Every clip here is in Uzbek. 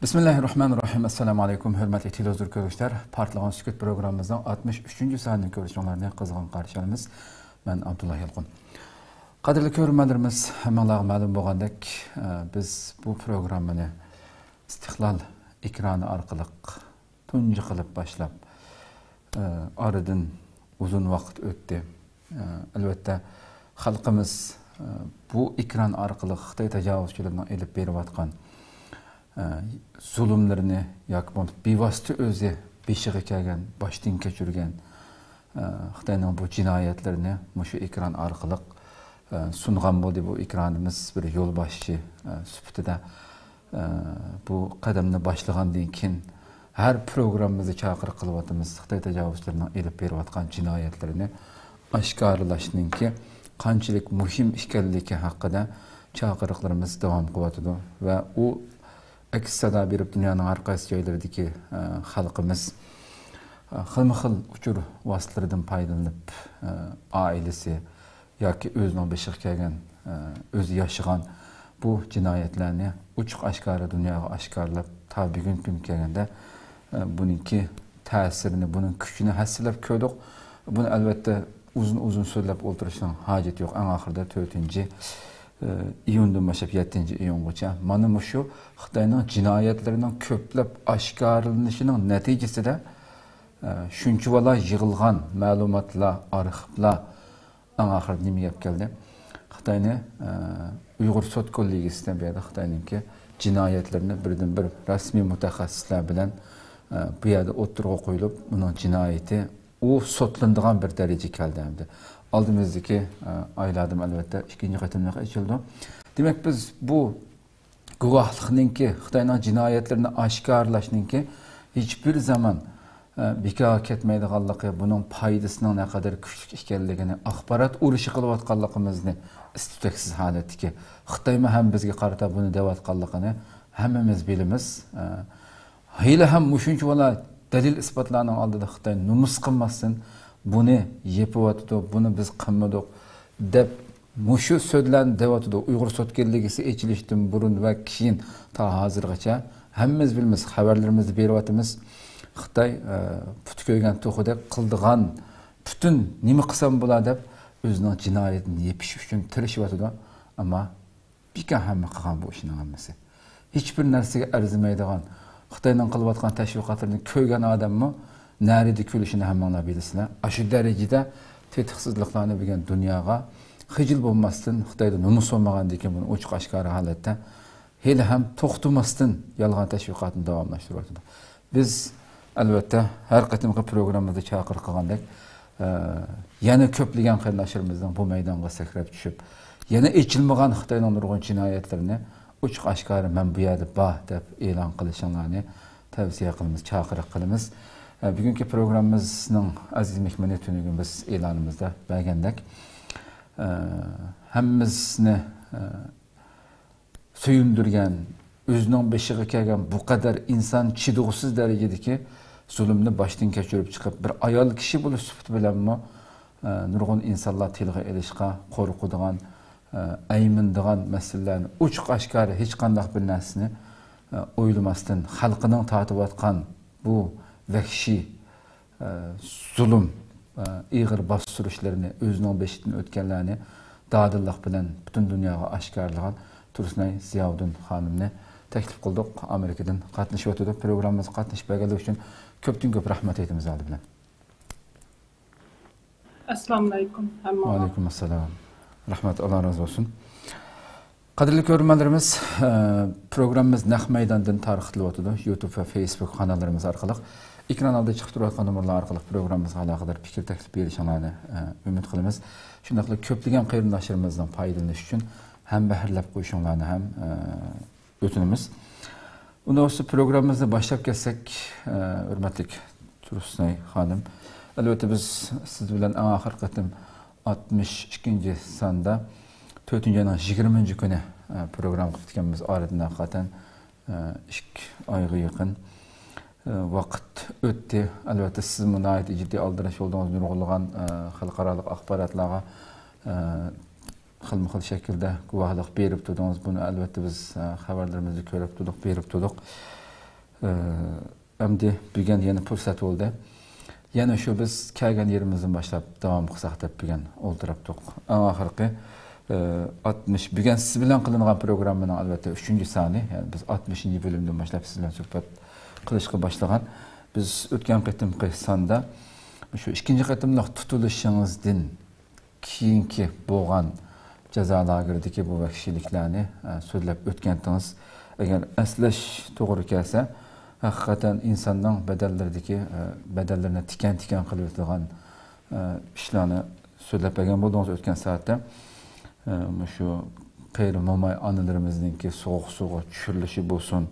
Bismillahirrahmanirrahim. Assalamu alaykum. Hürmetli televizyon görüşler. Partlagan Sükut programımızın 63. sanını görüşlerine kızgın karşılarımız. Ben Abdullah Yalqın. Kadirli görürmenlerimiz, hemenlağı malum boğandek, biz bu programını İstiklal ekranı arkalık tuncu kılıp başlap, aradan uzun vakit öttü. Elbette halkımız bu ekran arkalık Xitay tecavüzçülerinden elip berip atkan zulümlerini yakıp bevasitı özü beşiğe kelgen, baştan keçirgen Xitayning bu cinayetlerini şu ekran arkalık sungan boldu. Bu ekranımız bir yol başı süpütüde bu kademini başlagandan keyin her programımızı çağırıp kılıvatımız Xitay tecavüzçülerinden elip berip atkan cinayetlerini aşkarlaşının ki qanchalik muhim ekanligi haqida chaqiriqlarimiz davom qilyotdi va u aks sada berib dunyoning har qaysi joylaridagi xalqimiz xilma-xil uchur vositalaridan foydalanib oilasi yoki o'zining beshiga kelgan o'zi yashagan bu jinoyatlarni ochiq oshkora dunyoga oshkorlab ta bugun kun kelganda buningki ta'sirini, buning kuchini hassilab ko'rdik. Buni albatta uzun so'zlab o'tirishning hojati yo'q. Eng oxirida 4-iyundan boshlab 7-iyungacha mana shu Xitoyning jinoyatlarining ko'plab oshkorlanishining natijasida shunchalar yig'ilgan ma'lumotlar, arxivlar eng oxirida nima gap keldi? Xitoyning Uyg'ur sud kollegiyasidan bu yerda Xitoyningki jinoyatlarini birdan-bir rasmiy mutaxassislar bilan bu yerda o'tirg'a qo'yilib, uning jinoyati o sotlandıgan bir derece geldi hem de. Aldığımızdaki aylardım elbette ikinci katımlık açıldı. Demek biz bu guvahlıkının ki Xitayning cinayetlerini aşkarlaşının ki hiçbir zaman bekar ketmeydiganlığı, bunun paydasının ne kadar küçük ekanligini, axbarat uruşu qilayotganligimizni istidaksiz holatdagi Xitoy ham bizga qarata buni deyotganligini hammamiz bilamiz. Hali ham shuncha bola dalil isbotlarning oldida Xitoy numus qilmasdan buni yepiyotidu, buni biz qilmadik deb mushu so'zlarni deyotidi. Uyg'ur sud kollegiyasi ochilishdan burun va keyin ta hozirgacha hammamiz bilamiz, xabarlarimizni beryapmiz. Xitoy puti ko'ygan to'xidek qildigan butun nima qilsam bo'ladi deb o'zining jinoyatini yepish uchun tirishyapti. Ammo bika hamma qilgan bu ishning hammasi hech bir narsaga arzimaydigan Xitoyning qilayotgan tashviqotlarini ko'rgan odammi narida kulishini hammalar bilasizlar. Shu darajada tetiqsizliklarni bilgan dunyoga xijil bo'lmasdan Xitoyda numus bo'lmagandan keyin buni ochiq oshkora holatda hali ham to'xtamasdan yolg'on tashviqotni davomlashtiryapti. Biz albatta har qatimki programmada chaqiriq qilgandek yana ko'plagan qarindoshlarimizning bu maydonga sakrab tushib, yana echilmagan Xitoyning nurg'un jinoyatlarini ochiq oshkora men bu yerda bor deb e'lon qilishinglarni tavsiya qilamiz, chaqiriq qilamiz. Bugungi programmamizning aziz mehmoni tunugun biz e'lonimizda bergandek hammamizni suyundirgan, o'zining beshiga kelgan bu qadar inson chidug'siz darajadagi zulmni boshdan kechirib chiqib, bir ayol kishi bo'lish sifati bilanmi nurg'un insonlar tilga elishga qo'rqadigan, aymindigan masalalarni ochiq oshkora hech qanday bir narsani o'ylamasdan xalqining tortayotgan bu vahshiy zulm, ig'ir bostirishlarni o'zining beshidan o'tganlarni dadillik bilan butun dunyoga oshkorlagan Tursunay Ziyovuddin xonimni taklif qildik. Amerikadan qatnashyotdi. Programmamizga qatnashib berganligi uchun ko'p rahmat aytamiz oldi bilan. Assalomu alaykum. Va alaykum assalom. Rahmat, Allah razı olsun. Qadrli görürmenlerimiz, programımız Naq Maydondan tarqatilyapti. YouTube ve Facebook kanallarımız orqali ekran oldida chiqib turadigan nomerlar orqali programmamizga aloqador fikr taklif berishlarini umid qilamiz. Shundaqla ko'plagan qarindoshlarimizdan foydalanish uchun ham bahrlab qo'yishinglarni ham o'tinamiz. Unda o'sha programmamizni boshlab ketsak, hurmatli Tursunay xonim, albatta biz siz bilan eng oxirgi qatim 62. sonda 4-ayning 20 kuni program qilganmiz. Oradan hakikaten 2 oyga yaqin vaqt o'tdi. Albatta siz munoyat jiddiy aldirish yo'ldan nurg'ulg'an xalqaro axborotlarga xilma-xil shaklda guvohlik berib turdingiz. Buni albatta biz xabarlarimizni ko'rib turdik, berib turdik. Endi bugün yeni fırsat oldu. Yana şu biz kelgen yerimizden başlap devam qilsak deb bugün o'ltiribdik. Eng oxirgi 60 bugün siz bilan qilingan programmaning albatta 3-chi soni, yani biz 60-bölümden başlap siz bilan suhbat qilishga başlagan. Biz o'tgan qitimqi sonda şu ikinci qitimliq tutilishingizdan keyingi bo'lgan jazo lageridagi bu vahshiyliklarni so'zlab o'tgandingiz. Agar eslash to'g'ri kelsa, hakikaten insanın bedellerine tiken qilib o'tgan ishlarni so'zlab bergan bo'ldingiz o'tgan soatda. Şu qeyri mo'may analarimizningki so'g'uq suvga tushirilishi bo'lsin.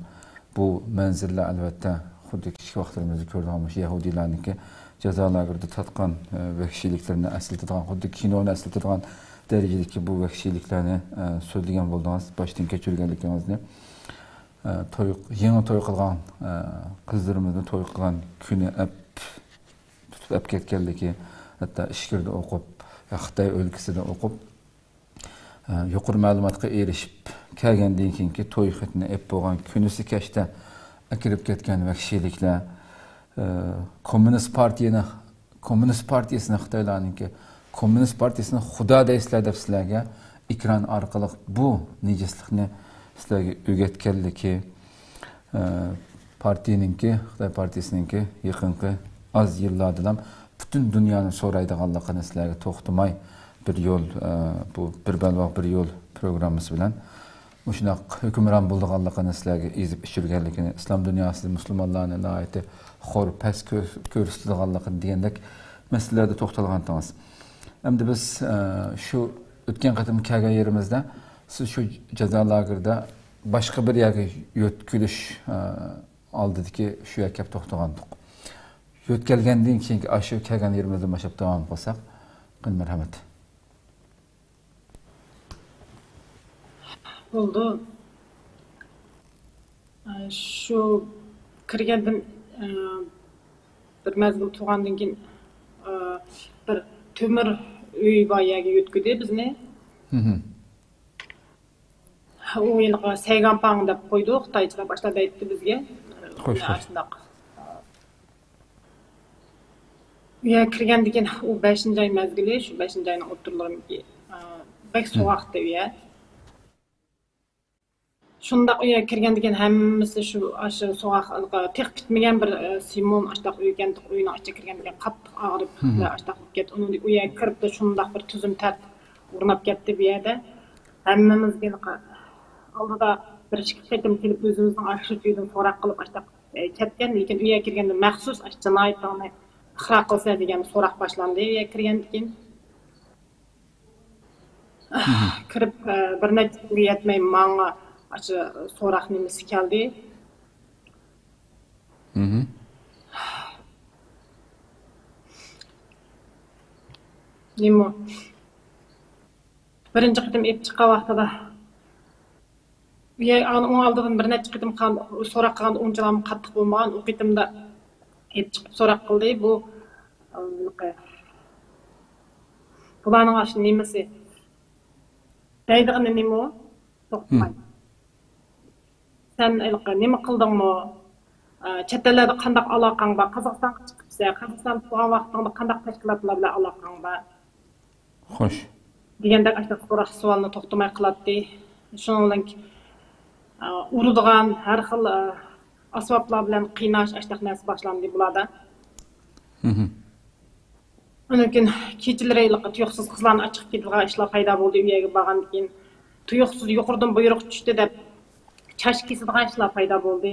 Bu manzillar albatta xuddi kichik vaqtlarimizda ko'rganmiz Yahudilarniki jazo lagerida tatgan vahshiyliklarni eslatadigan, xuddi kinoni eslatadigan derecedeki bu vahshiyliklarni so'zlagan bo'ldingiz, boshdan kechirganligingizni. Yeni to'y qilgan qizlarimizni to'y qilgan kuni tutib olib ketganligi, hatto ishkirda o'qib, Xitoy o'lkasida o'qib, yuqori ma'lumotga erishib kelgandan keyingi to'y xitini olib bo'lgan kunisi kechda akirib ketgan vahshiyliklar, Kommunist partiyasini Xitoylarningki Kommunist partiyasini xudo deysizlar deb sizlarga ekran orqali bu nejislikni sizlarga o'rgatganligi, partiyaninki, Xitoy partiyasininki yaqinqi az yillardan butun dunyoni so'raydiganligini sizlarga to'xtamay bir yo'l, bu bir balvoq bir yo'l programmasi bilan shunaq hukmron bo'lganligini sizlarga ezib ichirganligini, islom dunyosida musulmonlarni nihoyatda xo'r past ko'rsatganligini degandek masalalarda to'xtalgandingiz. Endi biz şu o'tgan qatim kelgan yerimizda siz şu jazo lagerida boshqa bir yerga yo'tkilish oldidagi shu yerga kelib to'xtagandik. Yo'tkalgandan keyin shu kelgan yerimizdan boshlab davom qilsak, marhamat. Oldu. Şu kirgandim bir mezgil tug'andan keyin bir tömür uy bayaga yo'tkidi bizni. O yılga Seyganpang deb qo'ydi, Xitoycha boshlab aytdi bizga. Shundaq. Uya kirgandan keyin u 5-oy mezgili, shu 5-oyning o'tirlarımki bek soğuqdi uya. Shundaq uya kirgandan keyin hammasi shu soğuqqa tek bitmagan bir Simon ashtaq uygandik, uyning ichiga kirgandan keyin qattiq og'rib, ashtaq ketdi. Uni uya kirib de shundaq bir tuzum tart o'rnab ketdi bu yerda. Hammamizga aldıda bir chiqib ketim kelib o'zimizning aşırıcıydan so'roq qilib ashtaq ketgan, lekin uya kirganda maxsus jinoyatni ixro qilsa degan so'roq boshlandi uya kirgandan keyin. Kirib bir necha yetmay menga aşı so'roq nimasi keldi. Nima? Birinchi qitim ep chiqqan vaqtida onun aldıdan bir necha qitim so'roq qilganda unchalam qattiq bo'lmagan, u qitimda ep chiqib so'roq qildi. Bu bularning aşı nimasi? Deydigani nima? To'xtamay. Sen nima qildingmi? Chet ellarda qanday aloqang bor? Qozog'istonga chiqibsa, Qozog'iston turgan vaqtingda qanday tashkilotlar bilan aloqang bor? Xo'sh. Degandek aştaq so'roq savolni to'xtamay qiladi. Shuning bilan uradigan har xil asboblar bilan qiynash aştaq narsa boshlandi bularda. Ondan kechilari tuyuqsiz qizlarni chiqib ketadigan ishlar paydo bo'ldi uyaga borgandan keyin. Tuyuqsiz yuqoridan buyruq tushdi deb chash kesadigan ishlar paydo bo'ldi.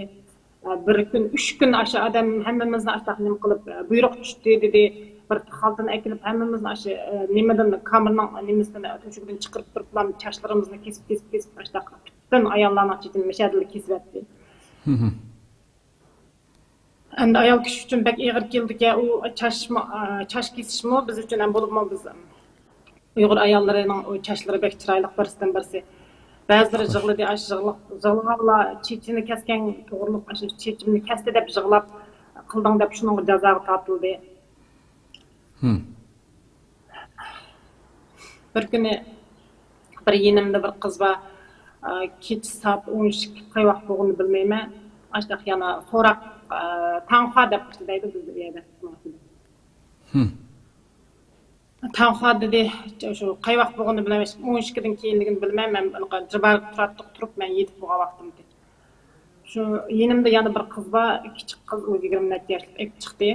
Bir kun, 3 kun aşağı adam hammamizni aştaq nima qilib buyruq tushdi dedi. Bir xaltani akilib hammamizni aşı nimadan kamerning nimasidan to'shig'idan chiqarib turib chashlarimizni kesib aştaq bütün ayollarning chetini mashadil kesib etdi. Endi ayol kishi uchun bek ig'ir keldi-ki, u chash kesishmi biz uchun ham bo'libmi biz Uyg'ur ayollarining o chashlari bek chiroyli birisidan birisi. Ba'zilari yig'ladi, yig'lag'anlar chechini kesgan to'g'riliq aşı chechimni kesdi deb yig'lab qilding deb shuning jazoga tortildi. Bir kuni bir yenimde bir kız var, keç saat 13 qay vaqt bo'lganini bilmayman. Aştaq yana sorak tanha dep deydi biz yerdə. Tanha dedi şu qay vaqt bolğanını biləməş. 12-dən keyinligini bilməm. Mən jibar turub mən yetib bolğan vaqtımdı. Şu yenimdə yana bir qız var, kiçik qız, o 20 neçə yaşlıq çıxdı.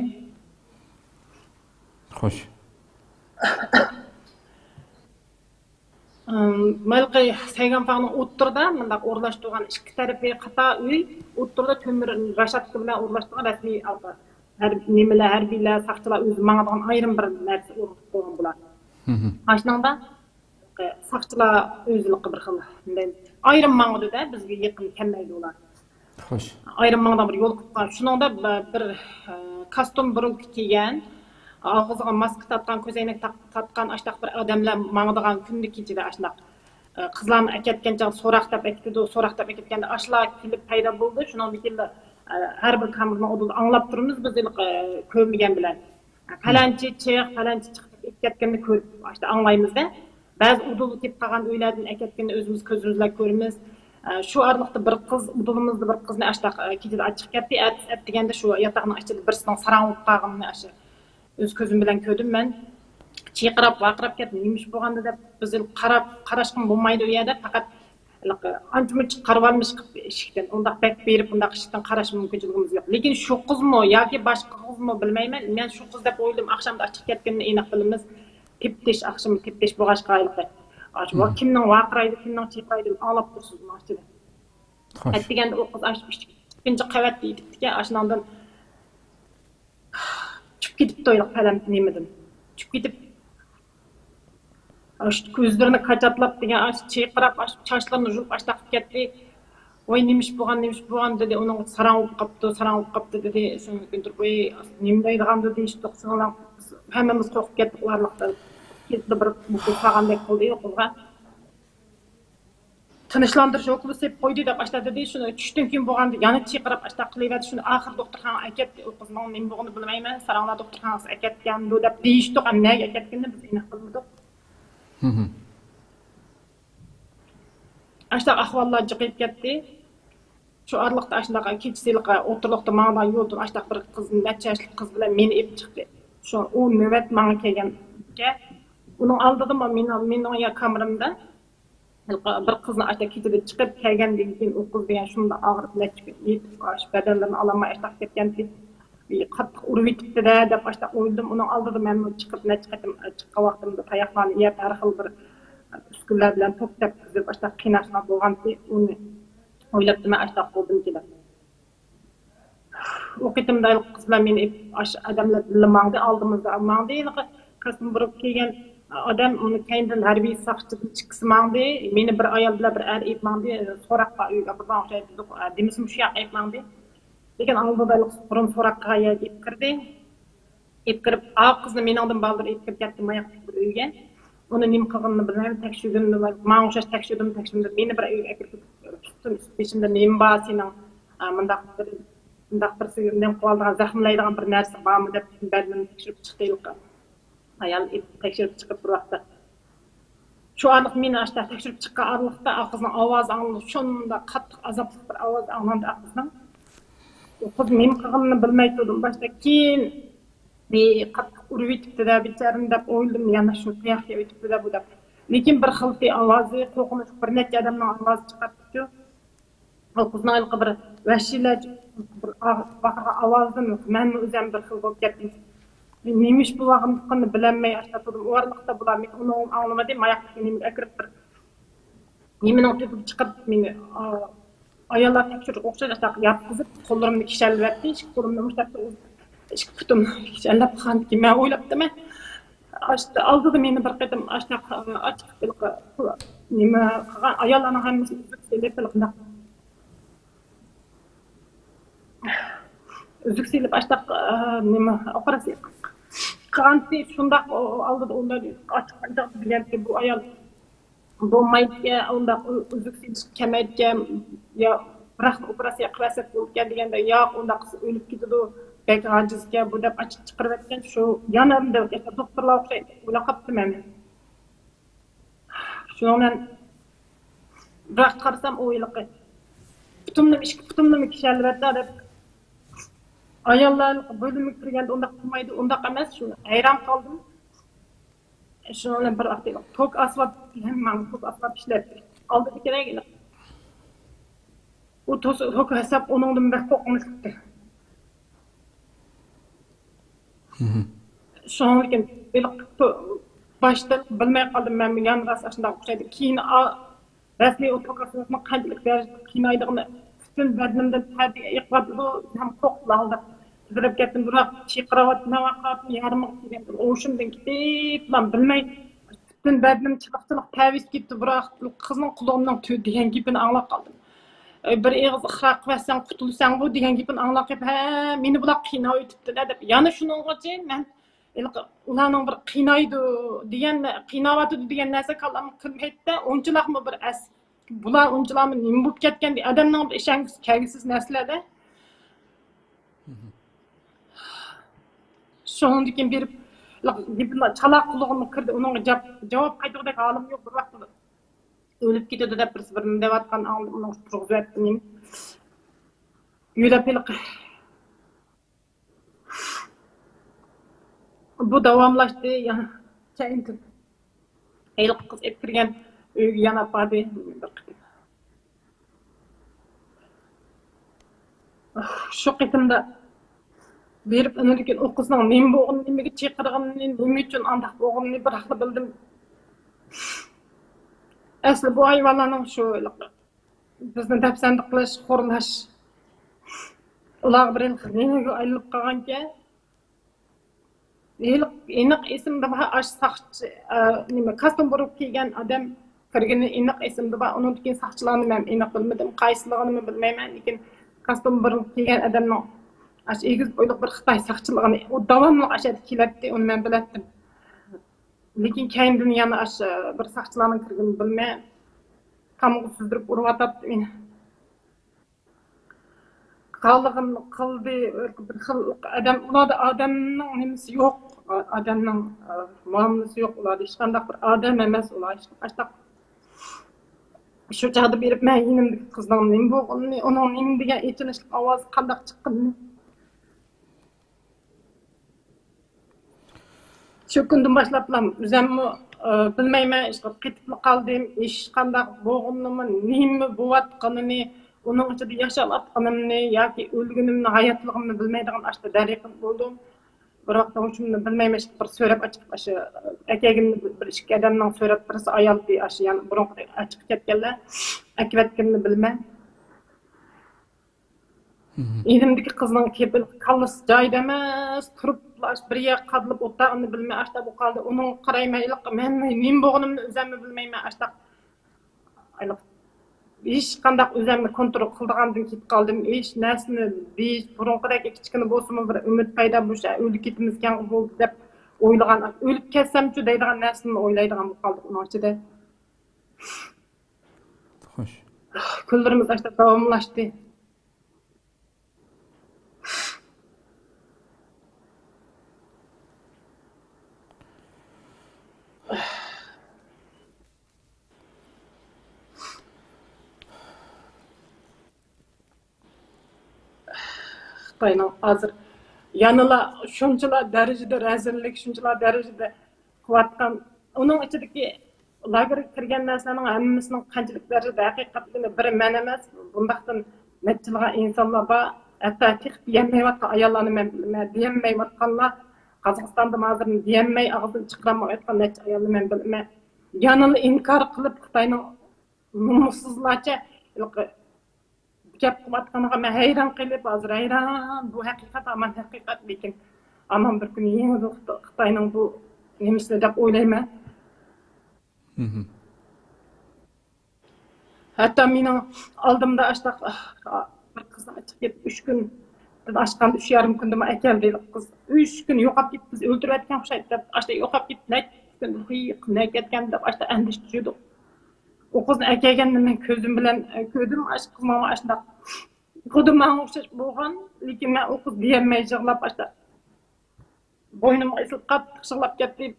Xoş. Malqay Sayganfağның o'ttirda mındaq o'rlashtirgan ikki tarafi qata uy, o'ttirda tömür rashatki bilan o'rlashtirgan rasmiy har nimalar, harbiylar, saqchilar o'zi mangadigan ayrim bir narsa o'rnatib qo'ygan bular. Ashuningda saqchilar o'zligi bir xil ayrim mangdida bizga yaqin kelmaydi ular. Xoş. Ayrim mangdan bir yo'l qilib, shuningda bir kostyum burun kiygan ağzına maske tatkan, közeynek tatkan aştaq bir adamlar mağdığan kunni kechida aştaq qizlarni aketgan chaq so'raqtab aketdi, so'raqtab aketganda ashlar kelib paydo bo'ldi. Shundan keyin har bir kamerani oldida anglab turibmiz biz ko'rmagan bilan. Falanchi chiqib aketganini ko'rib aştaq anglaymizda. Ba'zi udul ketib qolgan uylardan aketganini o'zimiz ko'zimizla ko'ramiz. Shu arliqda bir qiz, udulumizda bir qizni aştaq kechida achib ketdi. Deganda shu yataqning ichida birisining sarangib qolganini aşı öz közüm bilen kördüm ben. Çiğqirap, vaqirap ketdim. Neymiş bolğanda dep biz qarashqım bolmaydı o yerda, faqat ancha-muncha qarab almış eshikdan. Undaq bek berip, undaq eshikdan qarash mumkinchiligimiz yo'q. Lekin shu qizmi yoki boshqa qizmi bilmayman. Men shu qiz deb o'yladim. Axşamda chiqib ketganini aniq bilamiz. Teptish, axşam teptish bo'lg'ashqa aytdi. Aşba kimning vaqiraydi, kimning chiyqiraydi anglab tursiz mashina. Aytganda o qiz ikkinchi qavatda yetibdi-ki, ashundan çıkıp gidip doyuq falan nemedim. Çıkıp gidip gözlerini kaçatlap degen çeyqirap, çaşlarını julup aştaq ketdi. Oy nemiş buğan dedi. Onun sarangıp qaptı dedi. Şunu gündür boy nemdeydigan dedi. İşte so'ngan hammamiz qo'rqib ketdik ularlikda. Ketdi bir bu sağandek qildi qizga. Tinchlandirish o'qib sep qo'ydi deb boshladi dedi. Shuni tushdan keyin bo'lganda yana chiyqirab aştaq qilaverdi. Shuni oxir doktorxona aketdi. U qizning nima bo'lganini bilmayman. Saranglar doktorxonasi aketgan deb deyishdi. Nega aketganini biz aniq bilmadik. Aştaq ahvollar jiqib ketdi. Shu arliqda aştaq kechisiga o'tirliqda mangdan yo'ldan aştaq bir qiz, necha yoshli qiz bilan meni ep chiqdi. Shu u navbat menga kelganga uning oldida mening ya kameramda bir qizni aştaq kechida chiqib kelgandan keyin u qiz degan shunda og'rib necha yetib badanlarini ololmay aştaq ketgandi. Qattiq urib yetibdi-da deb aştaq o'yladim. Uning oldida men chiqib necha qatim chiqqan vaqtimda tayoqlarni yeb har xil bir uskunlar bilan to'xtab deb aştaq qiynashlar bo'lganki uni o'ylabdi men aştaq qoldim kelib. O qitimda qiz bilan meni odamlar bilmangdi, oldimizda mangdi. Qasım burib kelgan adam uni keyindan harbiy saqchidan chiqsmangdi. Meni bir ayol bilan bir er aytmangdi. So'raqqa uyga birdan o'xshaydi. Demisim shu yoq aytmangdi. Lekin oldida burun so'raqqa yetib kirdi. Yetib kirib, qizni meningdan baldir yetib ketdi mayoq bir uyga. Uni nim qilganini bilmayman, tekshirganini men o'sha tekshirdim. Meni bir uyga kirib tutdim. Peşimde nima bor sening mundaq bir nim qiladigan zaxmlaydigan bir narsa bormi deb badani tekshirib chiqdi. Ayol tekshirib chiqib bir vaqtda. Shu aniq meni aştaq tekshirib chiqqan arliqda qizning ovozi anglab, shunda qattiq azobli bir ovoz anglandi qizning. Qiz nima qilganini bilmay turdim. Boshda keyin qattiq urib yetibdi-da becharim deb o'yladim. Yana shu tayoqga yetibdi-da bu deb. Lekin bir xilti ovozi, qo'rqinch bir necha odamning ovozi chiqardi-ku. O qizning alqi bir vahshiylar bir ovozdan men o'zim bir xil bo'lib ketdim. Neymiş bu vaqtimni bilemey aşladım. O arlıqda bular men onu anlamadım. Ayaqda nemi akirib bir nemini o'tib chiqib meni ayollar tekshirib o'xshash aştaq yapqizib qo'llarimni kishallatdi. Qo'limni mushtaqda ish putum kishallab qoldi. Men o'ylabdim. Aştı aldı meni bir qatam aştaq açıq nima qilgan ayollarning hammasi uzuksilib aştaq nima operatsiya qilganti shundaq oldida ular açıq bilganki bu ayol bo'lmaydi, unda uzuksil kamaydi ya biroq operatsiya qilsak bo'lgan deganda yo'q, unda qiz o'lib ketadi. Belki acizga bu deb açık chiqarib aytgan shu yanamda doktorlar o'xshaydi. Ular qapdim men. Shundan biroq qarasam o'yliqi putumni ikki putumni kishallatdi deb ayollar bölümü kirgende undaq qilmaydi, undaq emas. Shuni hayron qoldim. Shuni bir vaqt tok asfalt hamma tok asfalt ishlatdi. Oldi kerak. U tok hesap onundan bir qo'rqinchlikdi. Shuni lekin başta bilmay qoldim men yan ras shunday o'xshaydi. Keyin rasmiy o tok asfaltni qanchalik darajada qiynaydigini bütün bedenimden terbiye yıkmadı, hem koklandı. Kıdırıp gittim, bırak çıkıravat, ne vakat, yarımlık gireyim. Oğuşumdan gidip, lan bilmeyin. Bütün bedenim çıkıkçılık terbiye gitti, bırak kızın kulağından tüy diyen gibini anlap kaldım. Bir ağız ıxraq versen, kutulsan bu diyen gibini anlap hep, meni bulak qiynav ötüptü, edip. Yani şunun için, ben ulanın bir qiynaydı diyen, qiynavatı diyen neyse kalamı kılmaydı, onçılak mı bir es. Bular onçularmı nima bo'lib ketgan deb odamning ishonchsiz kelgisiz narsalarda shundan keyin berib chalaq qulog'imni kirdi uning javob qaytargudek holim yo'q bir vaqtda o'lib ketadi deb birini deyotgan uni turg'izayapti men yo'lab bu davomlashdi yana chayinti qiz kirgan uyga yana padi şu qitimda berip önündeki o kızın nemi boğun, nemi çekirganını, nemi için andak boğununu bir haqda bildim. Asli bu hayvanların şu bizni depsendik qilish, xo'rlash. Ular bir nemiga aylanib qolgankan, aniq esimda bor ash saqchi, nima kostyum bo'lib kelgan odam kirgani aniq esimda bor. Undan keyin saqchilarni men aniq bilmadim, qaysiligini bilmayman, lekin kostyum bo'lib kelgan odamning aş egiz boyliq bir Xitoy saqchiligi o davomli ashada keladi, uni men biladim. Lekin keyindan yana ash bir saqchilarning kirganini bilmay, qamoqqa sizdirib urib meni. Qalig'ini qildi, bir xil odam, ularda odamning nimasi yo'q, odamning muomalasi yo'q, ularda hech qanday bir odam emas, ular ashta shu chog'da berib men yinimdagi qizning nima bo'lganini, uning nima degan echinishli ovozi qanday chiqqanini şu günden başlap özümü bilmeymen, ketip kaldım, iş qandaq boğunlumu, nemi bovatqanını, onun içinde yaşap atqanımını, yoki o'lgunimni, hayotligimni bilmaydigan ashta dariqim bo'ldim. Biroq o'shimni bilmayman, bir so'rab ochib, o'sha akagimni bir ikki odamning so'rab birisi ayol di, o'sha yana burunqi ochib ketganlar, akvatganini bilmay. Elimdeki kızның kepil kallası joyida emas, turib bir yer qadilib o'tag'ini bilmay ashta bu qoldi. Uning qaraymaylik, men nima bo'lganimni o'zimni bilmayman ashta. Hech qanday o'zimni kontrol qildigandan ketib qoldim. Hech narsani besh burunqidek kichkina bo'lsa-mu bir umid paydo bo'lsa, o'lib ketimizgan bo'ldi deb o'ylagan, o'lib ketsam-chu deydigan narsani o'ylaydigan bo'lib qoldik uning ichida. Xo'sh. Kunlarimiz ashta davomlashdi. Xitoyning hozir yanıla shunchalar darajada razillik, shunchalar darajada qilayotgan, uning ichidagi lagerga kirgan narsalarning hammasining qanchalik darajada haqiqatligini biri men emas, bundaqdan nechilagan insonlar bor, hatto tiqib yemayotgan ayollarni men bilmayman, demayotganlar Qozog'istonda hozir demay og'zidan chiqarmayotgan necha ayolni men bilmayman. Yanıla inkor qilib Xitoyning nomussizlarcha gap qilayotganiga men hayron qilib, hozir hayron, bu haqiqat, aman haqiqat, lekin aman bir kun yangi Xitoyning bu nemisini deb o'ylayman. Hatta mening oldimda ashtaq bir qizni chiqib ketib 3 kun ashqan 3,5 kunda men akeldi qiz 3 kun yo'qolib ketdi, biz o'ldirayotgan o'xshaydi deb ashta yo'qolib ketdi, kun ketgan deb ashta andish tushdi. O kızın erkeğini men közüm bilen köydüm, aşk kızmama aşında. Kudum bana okşaş boğan, lekin men o kız diyemey jığlap aşta. Boynum ısılıp qattiq jığlap ketdi,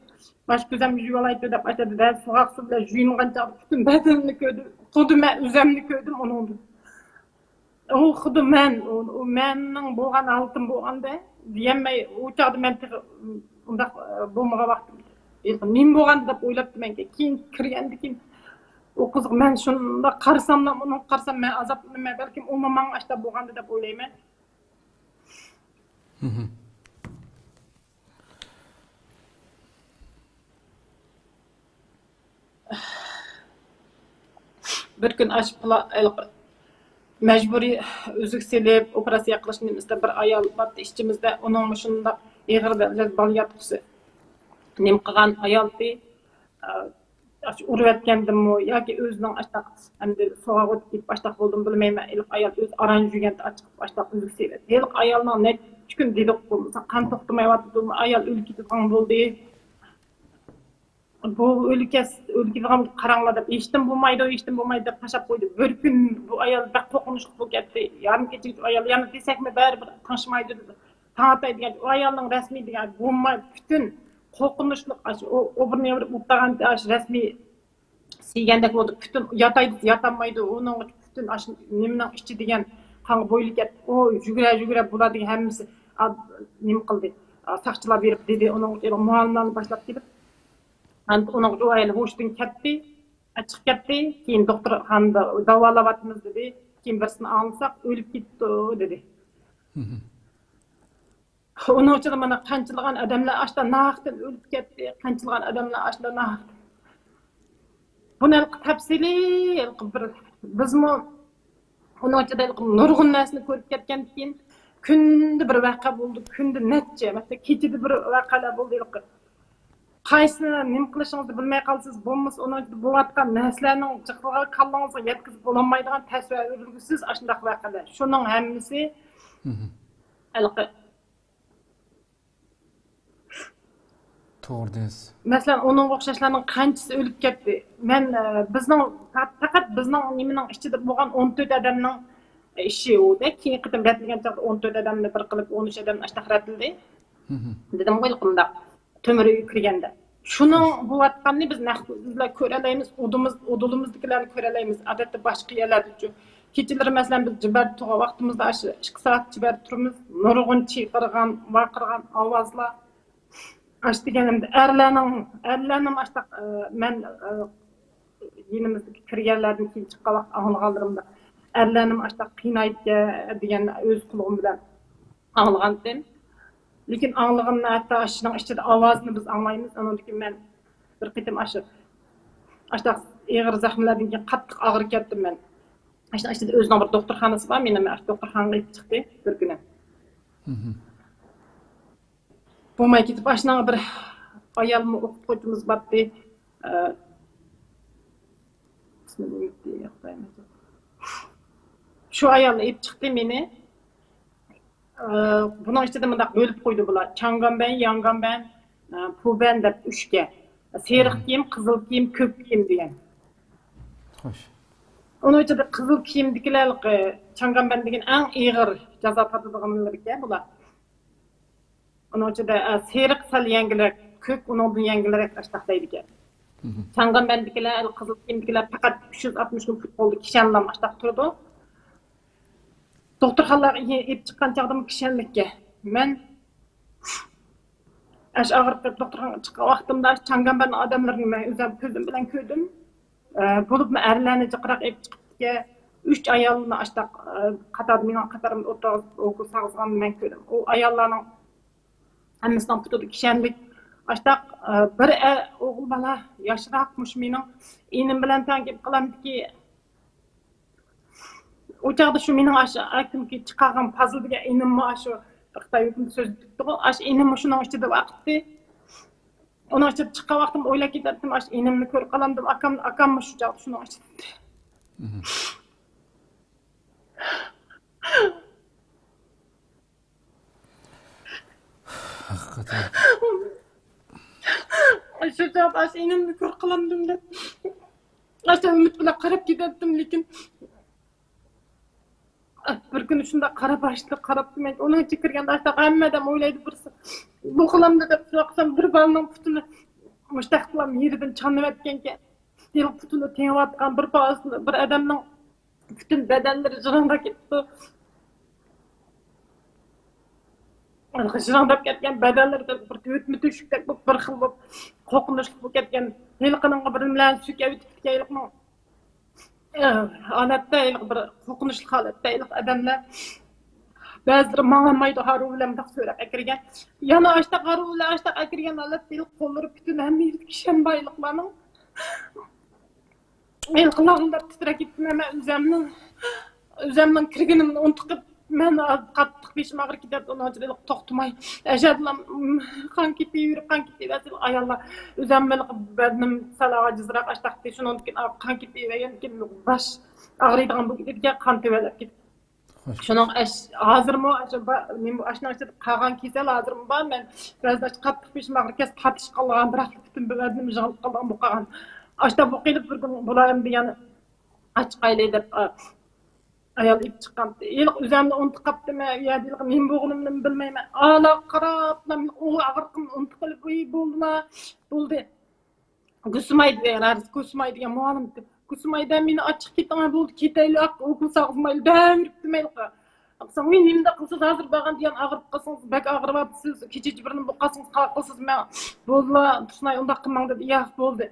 baş gözüm yuvalaydı dep aşta da suğaqsı bilen juyungancha bütün bedenimni köydüm. Kudum men özümni köydüm onun. O xudu men, o menning bo'lgan altın bo'lganda, diyemey, o çağda men undaq bo'lmagan vaqtim. Men bo'lgan deb o'ylabdim men. Keyin kirgandan keyin o qiziq men shunda qarsam, uni qarsam men azoblanmay, balkim u menga ashta bo'lganda deb o'ylayman. Bir kun aşıp mecburi üzük silip operatsiya qilishimizda bir ayol batdı içimizde onun şunda ağır bal yatqısı nem qilgan ayoldi urib etgandimmi yoki o'zining ashtaq endi so'g'ak o'tib ketib ashtaq bo'ldim bilmayman. Ilk ayol o'z aran yurganda açık ashtaq üzük silib. Ilk ayolning necha kun dedik bo'lsa qon to'xtamayotdi, ayol o'lib ketgan bo'ldi. Bu ülkeden karanlığa da iştim bulmaydı paşap koydu. Bir gün bu ayol bak kokunuşluk bu gitti. Yarın geçecek ayol yanı desek mi bari bir tanışmaydı dedi. Tanıtaydı yani o ayolun resmiydi yani bulmay bütün kokunuşluk o bir ne mutlağın resmi siygendek oldu. Bütün yataydı yatamaydı onun bütün nemden işçi diyen kanı boylu gitti. O jügüre buladı hemisi nem kıldı. Sakçılar verip dedi onun muhalından başlayıp gidip. Onun o ayol hoştun ketdi, açık ketdi. Keyin doktor hanımda davalavatımız dedi. Keyin birisini alınsak ölüp gitti dedi. Onun için bana qançılığan adamlar aşta naqdan ölüp ketdi. Qançılığan adamlar aşta naqdan. Bunu tafsili bir bizmi onun için nurgun narsani ko'rib ketgandan keyin kunda bir vaqa bo'ldi, kunda necha, mesela kechada bir vaqalar bo'ldi. Qaysini nim qilishingizni bilmay qalsiz, bo'lmasa uni bo'layotgan narsalarning chiqig'iga kallangizga yetkazib bo'lolmaydigan tasavvursiz ashundaq voqealar. Shuning hammasi alqi. To'g'ri deysiz. Masalan, uning o'xshashlarning qanchasi o'lib ketdi. Men faqat bizning nimaning ichida bo'lgan 14 odamning ishi o'da. Keyin qitim ratilgan chaqda 14 odamni bir qilib 13 odam ashtaq ratildi. Dedim qo'yqimda. Tömürüye kirgende. Şunun bu vatkanını biz nahbizler köreleyimiz, odulumuzdakilerini köreleyimiz. Adette başka yerlerde şu. Keçileri mesela biz ciber tuğa vaktimizde aşı 2 saat ciber turumuz. Nurgun çiğkırgan, vakırgan, avazla. Aş degenimde erlenim aştak men yenimizdeki kirgerlerden keyin çıkka vakt ağılgalırımda. Erlenim aştak kıynayıp degen öz kuluğum bilen ağılgandım. Lekin ağlığının hatta aşının içinde avazını biz anlayımız. Onun için ben bir qitim aştaq ağır zahmelerden keyin qattiq ağır ketdim ben. Aşının içinde özünün bir doktorxanası var. Menem doktorxanaga gidip çıktı bir günü. Bulmay ketip aşının bir ayalımı okup koydumuz battı. Şu ayalını ip çıktı meni. Bunun işte de mındak bölüp koydu bular. Çangan ben, yangan ben, pu ben de üçge. Seyrik kiyim, kızıl kiyim, kök kiyim diyen. Hoş. Onun için de kızıl kiyim dikiler çangan ben degen en ağır jaza tatıdığımlar ki bular. Onun için de seyrik sal yengiler, kök onun yengiler açtaktaydı ki. Çangan ben dikiler, kızıl kiyim dikiler fakat 360 gün oldu kişanlam açtak durdu. Doktorxanaga ip chiqqan chaqda kishanlikka men ash og'riqqa doktorxonaga chiqqan vaqtimda changamban odamlarni men o'zim ko'zim bilan ko'rdim. Bo'libmi erlarni chiqroq ip chiqibga 3 ayolni ashtaq qatorda mening qatorimda o'tirib sag'izganini men ko'rdim. U ayollarning hammasidan tutdi kishanlik ashtaq bir o'g'il bola yoshroqmish mening enim bilan tangib qilamdiki. O çağda şu mening akim ki chiqargan puzzle degan enimmi shu Xitoy hukumi so'z tutdi. Ash enimmi shuning ichida vaqtdi. Onun ichida chiqqan vaqtim o'ylab ketardim, ash enimni ko'rib qolamdim. Akammi shu chaqda shuning ichida. Hakikaten. Shu chaqda ash enimni ko'rib qolamdim deb. Ash umid bilan qarab ketardim, lekin bir gün şunda qara başlı qarab demek onun için kirganda aştaq hammadan o'ylaydi birisi bu qilamda deb so'qsam bir balning putini mushtaq qilam yeridan chanib etganka deb putini tengayotgan bir odamning bütün bedenleri jırandap ketdi. Jırandap ketken bedenleri de bir ötme tüşükdek bolup bir xil bolup qoqunuşlu bolup ketken. Hilqının bir bilen sükep ötüp kelipmi. Alatda bir qoqunuşlu halatda adamlar bazıları mağamaydı haru bilen tak söylep ekirgen. Yana açta haru bilen açta ekirgen alat değil kolları bütün hemiydi kişen baylıklarının. El qulağımda titrek gittim ama üzemden kirgenimni untuqıp men qattiq beşim ağrı giderdi onu acılık toxtumay. Eşadlam kan ketip ayallar üzemmeli benim salağa cızrak açtaq diye şunun kan ketip baş ağrıydıgan bu gidip kan tebelep gitip. Şunun hazırmı acaba men bu aşna açıp qagan kesel hazırmı ba men biraz qattiq beşim ağrı kes qatış qalgan бірақ bütün bedenim jığılıp qalgan bu qagan. Aşta bu qilip bir gün bulayım diye aç qayle dep ayal ip çıkan. İlk üzerinde unut kaptım ya diye men boğulumdan bilmeyme. Ala qarap men o ağırqım unut qilip buldu. Kusmaydı yani kusmaydı ya muallim. Kusmayda meni açık ketgan buldu ketayli okul sağızmaylı dämiripdi melqa. Aqsan men nimde qılsız hazır bagan diyen ağırıp qalsаңыз bak ağırıpsız keçeci birini bu qalsаңыз qalqısız men bolla tusnay unda qılmaң dedi. Ya boldu.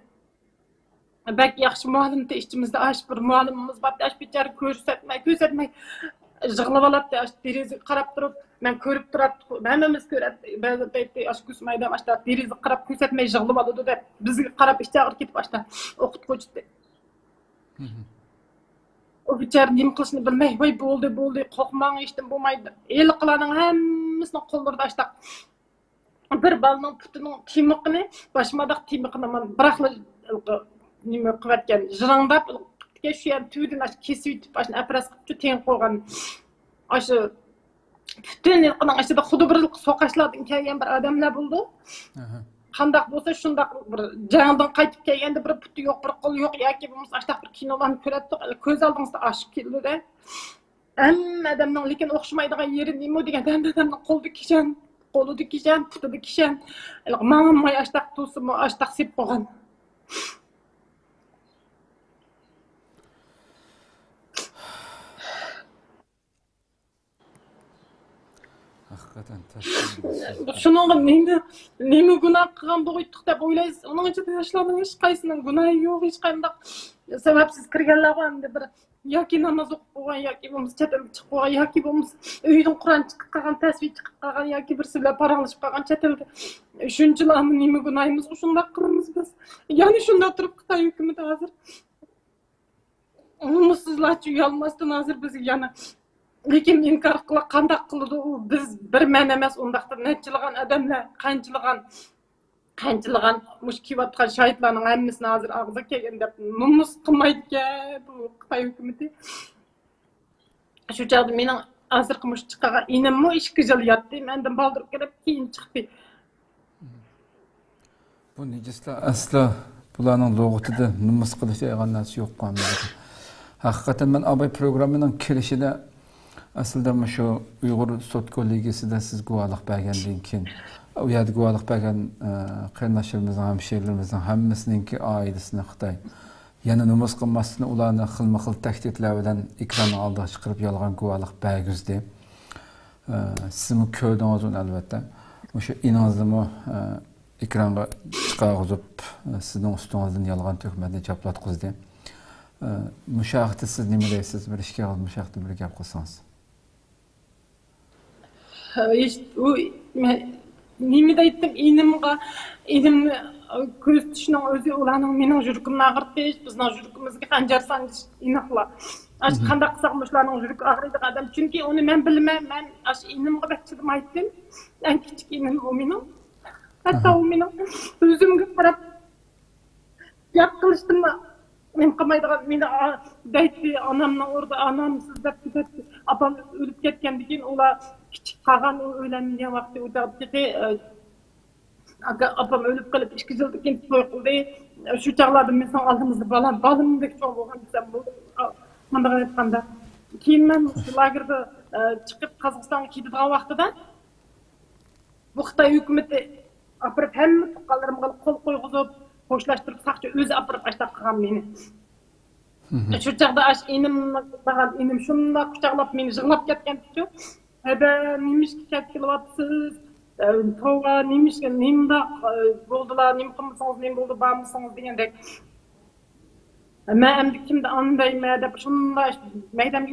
Bak yaxşı muallimde içimizde aş bir muallimimiz var. Aş biçar körsətmey jığılıp alat aş derezi qarap turup men körüp turat. Hemmemiz köret. Bazı paytda aş kusmayda aşta derezi qarap körsətmey jığılıp aladı dep bizge qarap işe ağır ketip aşta okutqucu. O biçar nim qilishni bilmey, voy bo'ldi, qo'rqmang eshitdim bo'lmaydi. El qilaning hammasini qo'llarda aşta. Bir balning putining timiqini, başmadaq timiqini men biraqla nima qilayotgan jırandap shu ham tüydün aş kesip ötüp aşını apras qilib teng qo'ygan. Aşı bütün ilqining aşida xuddi bir soqashlardan kelgan bir odamlar bo'ldi. Qandaq bo'lsa shundaq bir jangdan qaytib kelganda bir puti yo'q, bir qo'li yo'q yoki bo'lmasa aştaq bir kinolarni ko'ratdik. Ko'z oldingizda oshib keldi-da. Hamma odamning lekin o'xshamaydigan yeri nima degan odamning qo'lida kishan, putida kishan. Mamamay aştaq to'simi aştaq sep qo'ygan. Şunun nemi günah qılgan boyuttuk dep oylaysiz. Onun içinde yaşlarning hech qaysının günahı yo'q, hech qanday sababsiz kirganlar var bir yoki namoz o'qib qo'ygan yoki bo'lmasa chet elga chiqib qo'ygan yoki bo'lmasa uydan Qur'on chiqib qolgan, tasbih chiqib qolgan yoki bir sizlar paranglashib qolgan chet elga. Shunchalarni nima gunohimiz shunday qilamiz biz. Ya'ni shunda turib Xitoy hukumati hozir umutsizlarcha uyalmasdan hozir bizga yana lekin inkar qilib qandaq qildi u biz bir men emas undaqda nechilagan odamlar qanchilagan mush kiyotgan shahidlarning hammasini hozir og'ziga kelgan deb numus qilmaydi bu Xitoy hukumati. Shu chog'da mening hozirgi mush chiqqan inimmi 2 yil yotdi. Mendan baldirib kelib keyin chiqdi. Bu nejislar asla bularning lug'atida numus qilish degan narsa yo'q qanday. Haqiqatan men abay programmaning kirishida aslida şu Uyg'ur sud kollegisida siz guvohlik bergandan keyin u yerda guvohlik bergan qarindoshlarimizni, hamshirlarimizning hammasininki oilasini Xitoy yana numus qilmasdan ularni xilma-xil tahdidlar bilan ekran oldiga chiqarib yolg'on guvohlik bergizdi. Sizmi ko'rdingiz uni albatta. O'sha inangizni ekranga chiqarib sizning ustingizdan yolg'on tuhmatni choplatqizdi. Müşahidi siz nima deysiz? Bir ishga müşahidi bir gap qilsangiz. Nima deydim inimni ko'z tishning o'zi ularning mening yuragimni og'ritdi, bizning yuragimizga qanjar sandish inoqlar. Aş qanday qilsaq shularning yuragi og'riydi odam. Chunki uni men bilmayman. Men ash inimga bachchidim aytdim. Eng kichik inim u mening. Hatto u mening o'zimga qarab gap qilishdim. Men qilmaydigan meni deydi onamning orada onam siz deb ketdi. Apam o'lib ketgandan keyin ular kichik qolgan o'ylangan vaqtda o'tadi. Apam o'lib qolib 2 yildan keyin to'y qildi. Shu chog'larda men sen oldimizda balamdek cho'g' bo'lgan desam bo'ldi. Manda aytganda keyin men lagerda chiqib Qozog'istonga ketadigan vaqtida bu Xitoy hukumati apirib hamma tuqqanlarimga qo'l qo'yg'izib xo'shlashtirib saqchi o'zi apirib tashlab qilgan meni. Şu çağda aş inim şunda kucaqlap meni yığlap ketkendiçu. Nemiş ketkilyapsız? Tova nemiş nimda boldular, nim qılmısınız, nim boldu barmısınız degendek. Men endi kimdi andayma dep şunda meydam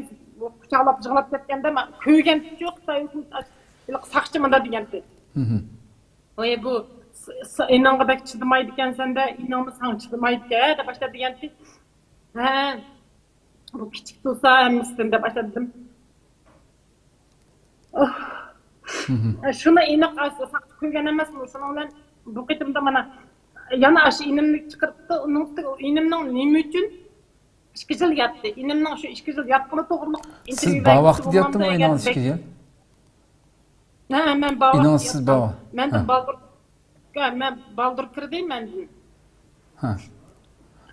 kucaqlap yığlap ketkende men köygendiçu Xitoy saqchımında degende. Oy bu inanğa bek çıdımaydı eken sende inanma sana çıdımaydı de başta degende. Bu küçük olsa emmisinde de başladım. Şuna inek asla kuygan emas mı? Şuna bu kıtımda bana yana aşı inimlik çıkarttı. Onun inimden nime üçün 2 yıl yattı. İnimden şu 2 yıl yatkını doğruluk. Siz bağ vakti yattı mı inanız 2 yıl? Ben bağ vakti İnanız siz bağ. Ben baldır kırdayım ben.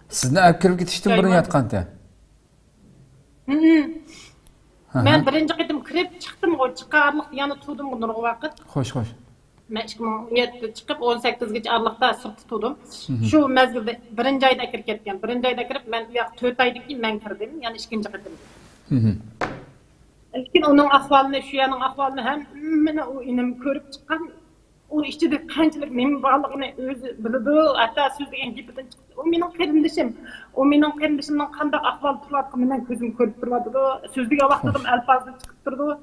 Siz ne erkirip gitiştin burun yatkan te? Ben birinci kıtım kirip çıktım o çıkarlık yanı tudum bunun o vakit. Hoş. Ben 2017'de çıkıp 18 arlıkta sırtı tudum. Şu mezgilde birinci ayda kirip ketken. Birinci ayda kirip ben 4 ayda ki ben kirdim. Yani ikinci kıtım. Lakin onun ahvalını, şu yanın ahvalını hem o inim körüp çıkan o içinde kançılık nemin bağlılığını özü bildi. Hatta söz degan gepiden çıktı. O mening qarindishim. O mening qarindishimning qanday ahvol turayotganidan ko'zim ko'rib turadi. So'zlik vaqtida alfozda chiqib turdi.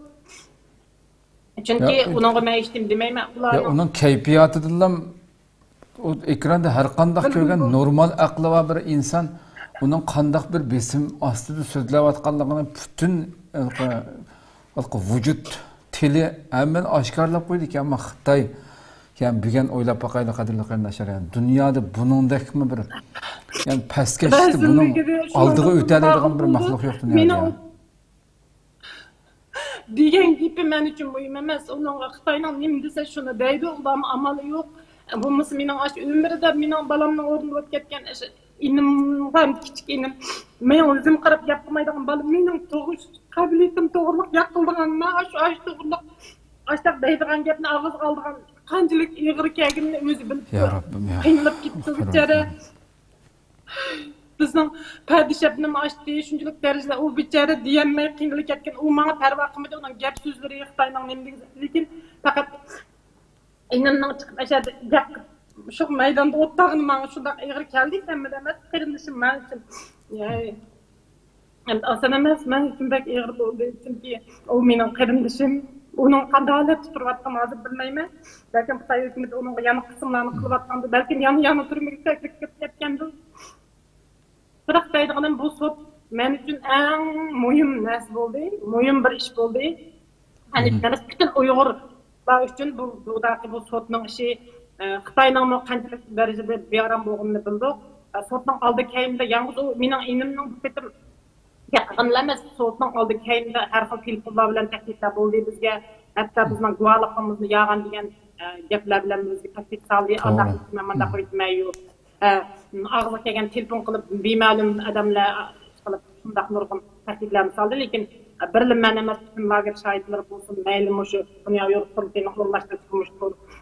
Chunki uningga men eshitdim demayman. Ya onun kayfiyatidan o ekranda har qanday ko'rgan normal aqli va bir inson onun qanday bir besim ostida so'zlayotganligini butun vücut tili hemen oshkorlab qo'ydik. Ammo Xitoy yani bugün oylab bakayla qadrli qarindoshlar, yani dünyada buningdekmi bir yani pastkaşdi bunun aldığı ötelaydigan bir maxluq yo'q dunyoda. Degan gepi men uchun muhim emas. Uningga Xitoyning nima desa shuni deydi, ular amali yo'q. Bo'lmasa mening ash umrida mening balamning o'rnida o'tib ketgan inim ham kichik inim. Men o'zim qarab gapirmaydigan balam mening tug'ish qobiliyatim to'g'riliq yaqildigan ash to'g'riliq aştaq deydigan gapni og'iz oldigan qanchalik ig'ir ekanligini o'zi bilib qiynalib ketdi bichara. Bizning padishahnim ochdi shunchalik darajada u bichara deyolmay qiynalib ketgan. U menga parvo qilmadi, uning gap so'zlari Xitoyning nimligi, lekin faqat inimning chiqib ashada gap shu maydonda o'tdag'ini menga shunday ig'ir keldi ekanmidi emas, qarindishim men uchun. Endi oson emas, men uchun bak ig'ir bo'ldi, chunki u mening qarindishim. Onun qanday turayotganini hozir bilmayman. Balkim Xitoy hukumati uning yana qismlarni qilyotgandi, balkim yana turmaga taklif qilib ketgandi. Biroq deydiganim bu sud men uchun eng muhim narsa bo'ldi, muhim bir ish bo'ldi. Hani bütün Uyg'urlar uchun bu sudning ishi Xitoyning qanchalik darajada bearam bo'lganini bildik. Sudning oldi keyinda yalnız o mening inimning bitim yaqinlamas so'tning oldi keyinda har xil telefonlar bilan takliflar bo'ldi bizga. Hatto bizning guvohligimizni yog'an degan gaplar bilan bizga taklif soldi. Alloh mana qo'ymaydi. Og'ziga kelgan telefon qilib bema'lum odamlar qilib shunday nurg'un takliflarni soldi, lekin birliman emas bütün lager shohidlari bo'lsin, mayli shu dunyo yo'qligini o'rlashtirib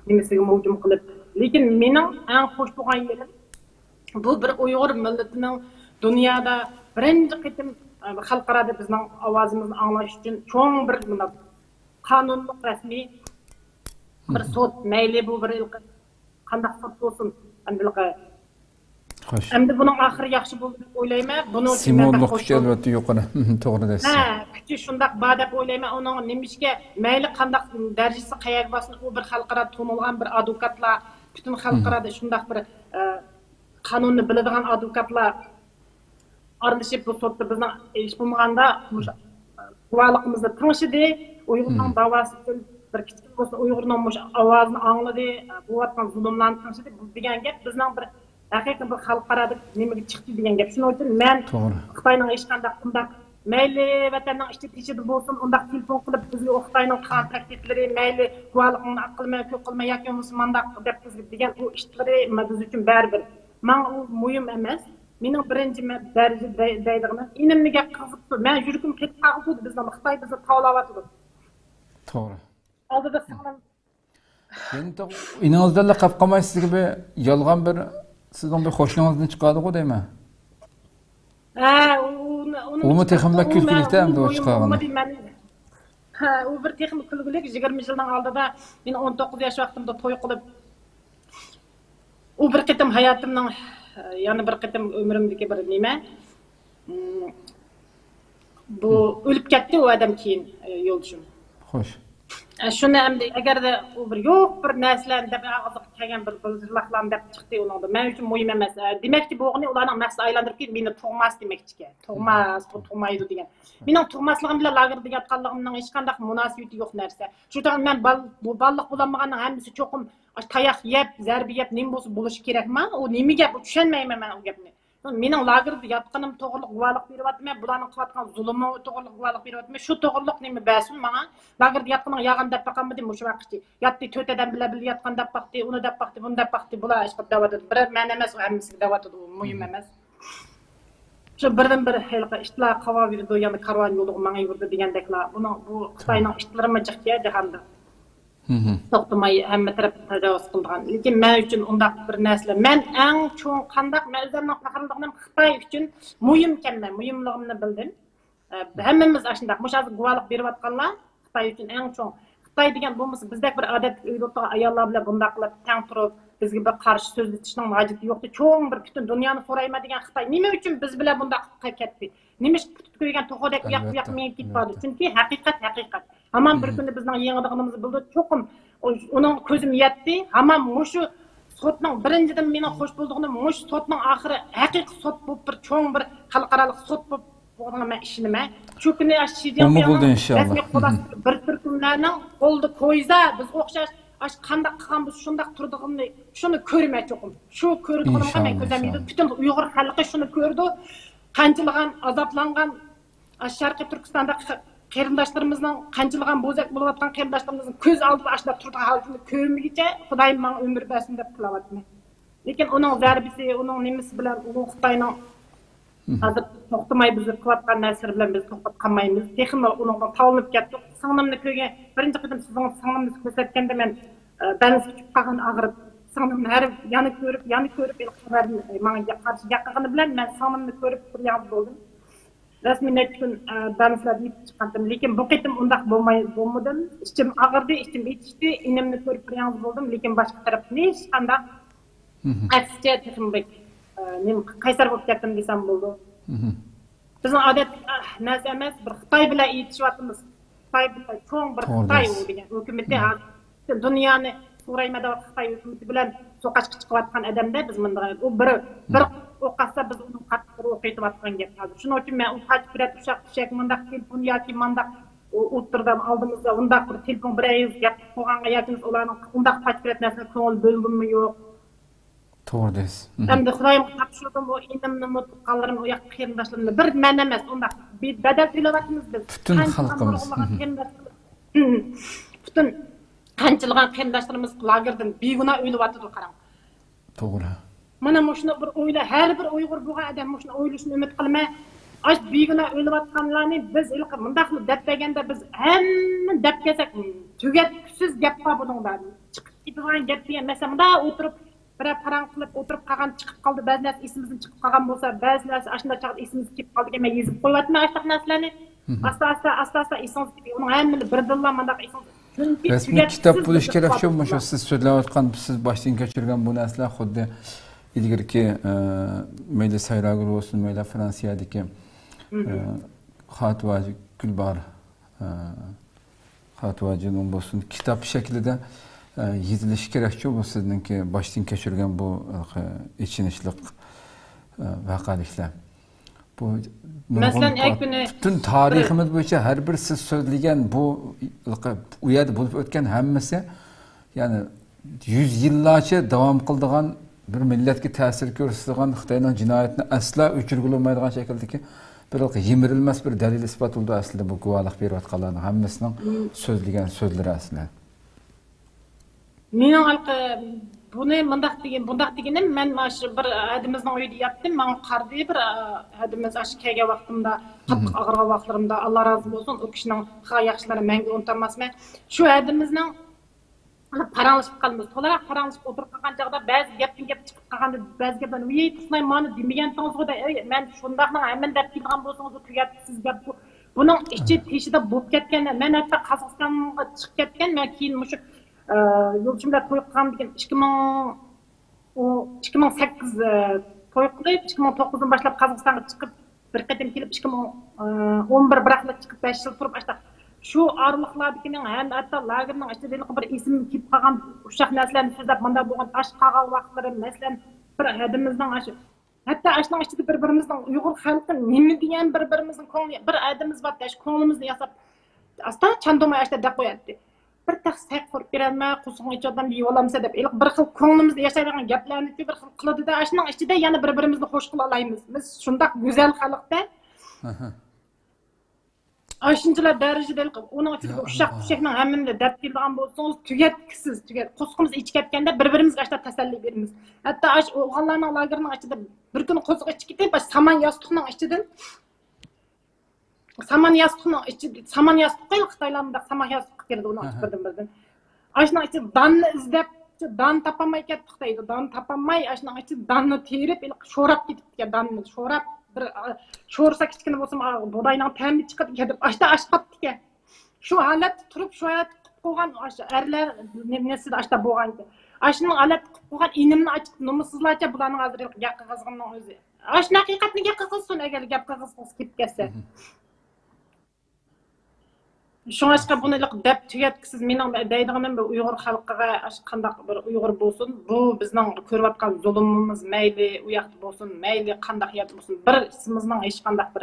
nimasiga mavjum qilib. Lekin mening eng xush bo'lgan yerim bu bir Uyg'ur millatining dunyoda birinchi qitim xalqarada bizning ovozimizni anglash uchun cho'ng bir qonunli rasmiy bir sud, mayli bu bir qanday sud bo'lsin, endi buning oxiri yaxshi bo'ldi deb o'ylayman. Buni Simonlik kuchi albatta yuqori, to'g'ri deysiz. Kuchi shunday bor deb o'ylayman. Uning nimishga mayli qanday darajasi qayerga bo'lsin, u bir xalqaro tanilgan bir advokatlar, butun xalqarada shunday bir qonunni biladigan advokatlar aralashib bu sudda bizning ish bo'lmaganda guvohligimizni tinglashdi. Uyg'urning da'vosi uchun bir kichik bo'lsa Uyg'urning ovozini angladi, bu vatgan zulmlarni tinglashdi. Bu degan gap bizning bir haqiqiy bir xalqaro nimaga chiqdi degan gap. Shuning uchun men Xitoyning hech qanday qundaq mayli vatanning ichida tishida bo'lsin, undaq telefon qilib bizga Xitoyning kontaktlari mayli guvohligini qilmay, ko'p qilmay yoki musulmonlar deb bizga degan u ishlari biz uchun baribir. Men u muhim emas. Mening birinchi daraja deydiganim inimga qiziqdi. Men yuragim ketib qoldi bizning Xitoy bizni tavlayotdi. To'g'ri. Oldida sog'lom. Endi iningizda laqab qolmaysiz gibi yolg'on bir sizning bir qo'shningizni chiqadi-ku deyman. Onu teximle külgülükte hem de o çıkağını. O bir texim külgülük 20 yıldan aldıda men 19 yaş vaqtimda toy qilib o bir qitim hayatımның yani bir qitim ömrümdeki bir nime bu ölüp ketdi o adam keyin yo'ldoshim. Xo'sh. Şunu endi agarda u bir yo'q bir narsalarni deb og'ziga kelgan bir bildirlaqlarni deb chiqdi uningda men uchun muhim emas. Demakki bu'g'ni ularning maqsadi aylantirib kelib meni tug'mas demakchi. Tug'maydi degan. Mening tug'masligim bilan lagerda yotganligimning hech qanday munosabati yo'q narsa. Shu tag'in men bu balliq bo'lmaganning hammasi cho'qim tayoq yeb, zarba yeb, nima bo'lsa bo'lishi kerakmi? U nima gap? Tushunmayman men u gapni. Mening lagerda yotganim to'g'riliq guvohlik beryapman, bularning qilayotgan zulmi to'g'riliq guvohlik beryapman. Shu to'g'riliq nima basim menga? Lagerda yotganim yag'an deb baqamdim o'sha vaqtda. Yotdi 4 odam bilan birga yotgan deb baqdi, uni deb baqdi, buni deb baqdi. Bular ishqib da'vat etdi. Bir men emas, hammasiga da'vat etdi. Muhim emas. Shu birdan bir halqa ishlar qava berdi, yana karvon yo'liga menga yurdi degandeklar. Buni bu Xitoyning ishlarimi jiqga jahanda. To'xtamay hamma taraf tajovuz qilgan. Lekin men uchun undaq bir narsa. Men eng cho'ng qandaq men o'zimning faxrligim Xitoy uchun muhimkanman, muhimligimni bildim. Hammamiz shunday mushazib guvohlik berayotganlar Xitoy uchun eng cho'ng. Xitoy degan bo'lmasa bizdek bir odat uyda ayollar bilan bundaq qilib tang turib bizga bir qarshi so'zlashishning hojati yo'qdi. Cho'ng bir butun dunyoni so'rayma degan Xitoy nima uchun biz bilan bundaq qilib ketdi? Nima tutib qo'ygan to'xodek u yoqqa men ketib qoldi. Chunki haqiqat. Hamam bir kuni bizning yengilligimizni bildi. Cho'qim uning ko'zim yetdi. Hamam mushu sotning birinchidan meni xo'sh bo'ldig'ini mush sotning oxiri haqiqiy sot bo'lib bir cho'ng bir xalqaro sot bo'lib bo'lgan ishini shu kuni bir turkumlarning qo'lda qo'ysa biz o'xshash qanday qilgan biz shunday turdig'imni shuni ko'rmay cho'qim. Shu ko'rdig'imga men ko'zim yetdi. Butun Uyg'ur xalqi shuni ko'rdi. Qanchilgan azoblangan Sharqiy Turkistonda qarindoshlarımızdan qanchilgan bo'zak bo'layotgan qarindoshlarımızın ko'z oldida ashla turgan holatini ko'rmagicha Xudoyim menga umr bersin deb qilyapman. Lekin uning zarbisi, uning nimasi bilan u Xitoyning hozir to'xtamay bizni qilayotgan narsalar bilan biz to'xtab qolmaymiz. Texnik uningdan tavlinib ketdik. Singlimni ko'rgan birinchi qitim sizning singlimni ko'rsatganda men daniz tushib qolgan og'rib singlimni har yana ko'rib menga qarshi yaqinligini bilan men singlimni ko'rib turgan bo'ldim. Rasmiy netkin danslar deyip çıkarttım. Lekin bu qitim undaq bo'lmadim. İçim ağırdı, içim içti. İnimni ko'rib turgan bo'ldim. Lekin boshqa tarafdan hech qanday aksiya texnik qaysar bo'lib ketdim desam bo'ldi. Bizning odat narsa emas, bir Xitoy bilan yetishyapmiz. Xitoy bilan cho'ng bir Xitoy u degan hukumatda dunyoni so'raymada Xitoy hukumati bilan so'qashga chiqayotgan odamda biz bunday u bir o'qasa biz uni qattiq o'qiyotgan gap hozir. Shuning uchun men u qachqirat ushaq mundaq telefon yoki mundaq o'tirdim oldimizda undaq bir telefon bir ayz gap qo'yganga yoki ularning undaq qachqirat narsa ko'ngil bo'ldimmi yo'q. To'g'ri deysiz. Endi Xudoyim topshirdim bu indimni mutqanlarim u yoq qarindoshlarimni bir men emas undaq badal to'layapmiz biz. Butun xalqimiz. Butun qanchilgan qarindoshlarimiz lagerdan beguna o'ylayapti qarang. To'g'ri. Mana shuni bir o'yla, har bir Uyg'ur bo'lgan odam shuni o'ylashni umid qilmay, ash beguna o'ylayotganlarni biz ilqi mundaq deb deganda biz hamma deb kelsak tugatkusiz gapqa buningdan chiqib ketadigan gap degan masalada o'tirib bir parang qilib o'tirib qolgan chiqib qoldi, ba'zilar esimizdan chiqib qolgan bo'lsa, ba'zilar ashunda chaqib esimiz kelib qoldi degan men yezib qo'yapman ashaq narsalarni. Asta esingiz uning hammani birdilla mundaq esingiz rasmiy kitob bo'lish kerak shu siz so'zlayotgan siz boshdan kechirgan bu narsalar xuddi ilgirki mayli Sayragul olsun, mayli Fransiyadagi Xatvaji Gulbar Xatvajining bo'lsin kitob shaklida yezilishi kerakchi bu sizningki boshdan kechirgan bu ichinishliq voqeliklar. Bu masalan butun tariximiz bo'yicha har bir siz so'zlagan bu u yerda bo'lib o'tgan hammasi ya'ni 100 yillarcha davom qildigan bir millatga ta'sir ko'rsatgan Xitoyning jinoyatini asla o'chirg'ilmaydigan shakldagi bir yemirilmas bir dalil isbot bo'ldi aslida bu guvohlik berayotganlarning hammasining so'zlagan so'zlari aslida. Mening halqi buni bundaq deganim men mana shu bir adimizning uyida yotdim, men qardi bir adimiz ash kelgan vaqtimda qattiq og'irgan vaqtlarimda Alloh rozi bo'lsin, u kishining yaxshilari menga unutilmasman. Shu adimizning paranglashib qolamiz. To'laroq paranglashib o'tirib qolgan chog'da ba'zi gapdan gap chiqib qolganda ba'zi gaplarni "Ey, Tuxnay, mani demagantingizda, men shundaqning hamman deb kelgan bo'lsangiz, tugatsiz gap bu." Buning ichi teshida bo'lib ketgan. Men hatto Qozog'istonga chiqib ketgan, men keyin mushu yo'lchimlar to'y qilgan degan 2008 to'y qilib, 2009dan boshlab Qozog'istonga chiqib, bir qatam kelib 2011 biraqla chiqib 5 yil turib, shu orliqlardagining ham hatto lagerning ichida bir ism kelib qolgan uşaq narsalarni so'zlab manda bo'lgan ash qolgan vaqtlari, masalan, bir adimizning hatto ashning ichida bir-birimizning Uyg'ur xalqi nima degan bir-birimizning ko'ngli, bir adimiz bor, ko'nglimizni yasab asta chandumay ashda deb qo'yadi. Bir tax saq qurib berolmay, qusuqni ichida yeb olamsa deb, bir xil ko'nglimizda yashaydigan gaplarni bir xil qiladi-da, ashning ichida yana bir-birimizni xush qila olamiz. Biz shundaq go'zal xalqda aşıncılar derecede onun için uşak-uşakның hamında dep keldigan bolsanız tugatkisiz, qusqimiz ichib ketganda bir-birimizga ashta tasalli beramiz. Hatto o'g'illarning lagerning ichida bir kun qo'ziq ichib ketib, saman yostiqning ichidan saman yostiqqa Xitoylarda saman yostiq keldi uni birdan. Ashning ichida danni izlab, dan topolmay ketdik deydi. Dan topolmay ashning ichida danni terib, sho'rab ketibdi, danni sho'rab bir sho'rsa kichkina bo'lsa budayning ta'mi chiqib ketib ash qotdi. Shu holatda turib shu holat qilib qo'ygan erlar nimasi ashta bo'lgan. Ashning holat qilib qo'ygan inimni ochib nomussizlarcha bularning hozir gap qilganning o'zi. Ash haqiqatni gap qilsin agar gap qilg'isiz kelib ketsa. Şoňaşka bunu dep tugatkisiz mening deydiganim bu Uyg'ur xalqiga qandaq bir Uyg'ur bo'lsin, bu bizning ko'rib atgan zulmimiz mayli u yoqda bo'lsin, mayli qandaq yerda bo'lsin, bir ismimizning hech qandaq bir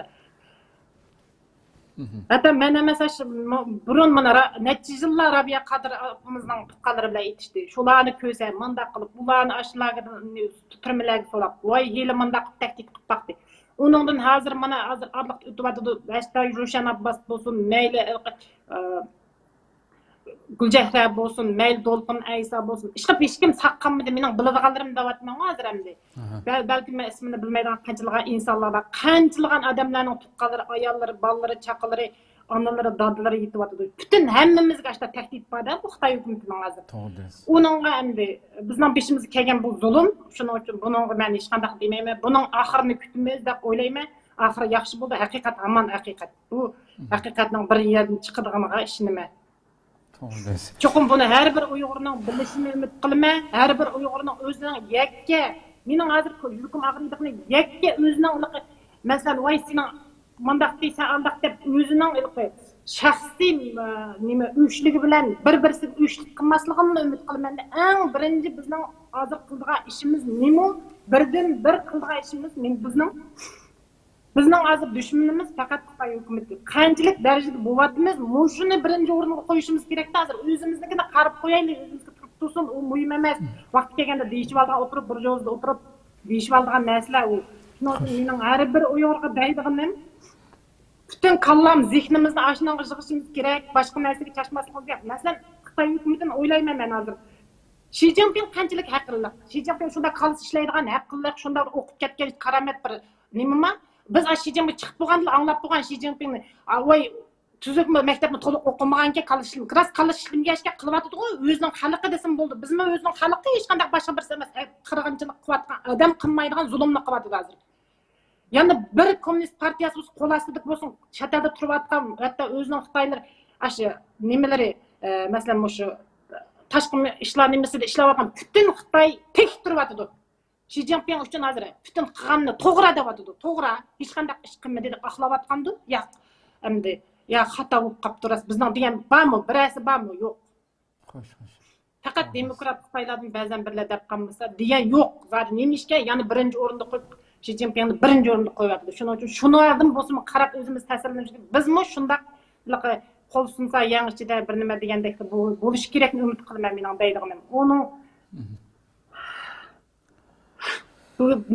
hatta mana masalan burun mana necha yillar Rabiya Qadir apamizning tuqqanlari bilan aytishdi. Shularni ko'rsa, mandaq qilib, ularni ashlarga turmalarga solab, voy heli mandaq taktik qilib baqdi. Onundan hazır arlık ötübatı Vesta Ruşan Abbas bolsun, meyli Gülcehre bolsun, meyli Dolpun Aysa bolsun. İşte hiç kim saqqanmıdı, mening biladiganlarim da vatman hazır emdi. Belki men ismini bilmeydigan qanchalagan insanlar var, qanchalagan adamlarning tuqqanlari, ayolları, ballari, chaqalari, analari, dadilari yetib atadi. Bütün hammamizga ashta tahdid bor-da bu Xitoy hukumatining hazır. Onunga endi bizning beshimizga kelgan bu zulm, shuning uchun buningga men hech qanday demayman. Buning oxirini kutamiz deb o'ylayman. Oxiri yaxshi bo'ldi, haqiqat hamon haqiqat. Bu haqiqatning bir yerdan chiqadiganiga ishonaman. Cho'qim buni har bir Uyg'urning bilishini umid qilaman. Har bir Uyg'urning o'zining yakka, mening hozir yukum og'riqni yakka o'zining masalan voy sening mandaq deysa aldaq deb o'zining shaxsiy nima uyushtligi bilan bir-birisiga uyushlik qilmasligini umid qilaman. Eng birinchi bizning hozir qiladigan ishimiz nima? Birdan bir qiladigan ishimiz bizning hozir dushmanimiz faqat Xitoy hukumati. Qanchalik darajada bo'lyapmiz, shuni birinchi o'ringa qo'yishimiz kerak-da. Hozir o'zimiznikini qarab qo'yaylik, o'zimizga turib tursin, u muhim emas. Vaqt kelganda deyishib olgan o'tirib bir joyda o'tirib deyishib olgan narsalar u. Mening har bir Uyg'urga deydiganim bütün kallam zihnimizni aşınanga yig'ishimiz kerak, boshqa narsaga chashmasligimiz kerak. Masalan, Xitoy hukumatini o'ylayman men hozir. Xi Jinping qanchalik haqliq. Xi Jinping shunda qaltis ishlaydigan haqliq, shunda o'qib ketgan karamat bir nima? Biz Xi Jinping chiqib bo'lganda anglab bo'lgan Xi Jinpingni, voy tuzuk maktabni to'liq o'qimaganga qalishlimgashga qilyapti-ku, o'zining xalqi desam bo'ldi. Bizmi o'zining xalqi hech qanday boshqa birisi emas, qirg'inchilik qilayotgan, odam qilmaydigan zulmni qilyapti hozir. Yani bir komünist partiyası qo'lasidik bo'lsin, chet elda turib atgan, hatto o'zining Xitoylar aşı nimaları, masalan shu tashqi ishlar nimasida ishlayotgan butun Xitoy tek turib atadi. Xi Jinping uchun hozir butun qilganini to'g'ri deb atadi. To'g'ri, hech qanday ish qilmadi deb aqlab atgandi. Yo'q. Endi ya xato bo'lib qolib turasiz. Bizning degan bormi, birasi bormi? Yo'q. Xo'sh. Faqat demokrat Xitoylarning ba'zan birlar deb qolmasa, degan yo'q. Zodi nemishga, ya'ni birinchi o'rinda qo'yib Xi Jinpingni birinchi o'rinda qo'yapti. Shuning uchun shunlardan bo'lsa qarab o'zimiz ta'sirlanamiz. Bizmi shundaq qo'l sunsa yangichida bir nima degandek bo'lishi kerakni umid qilaman mening deydiganim. Uni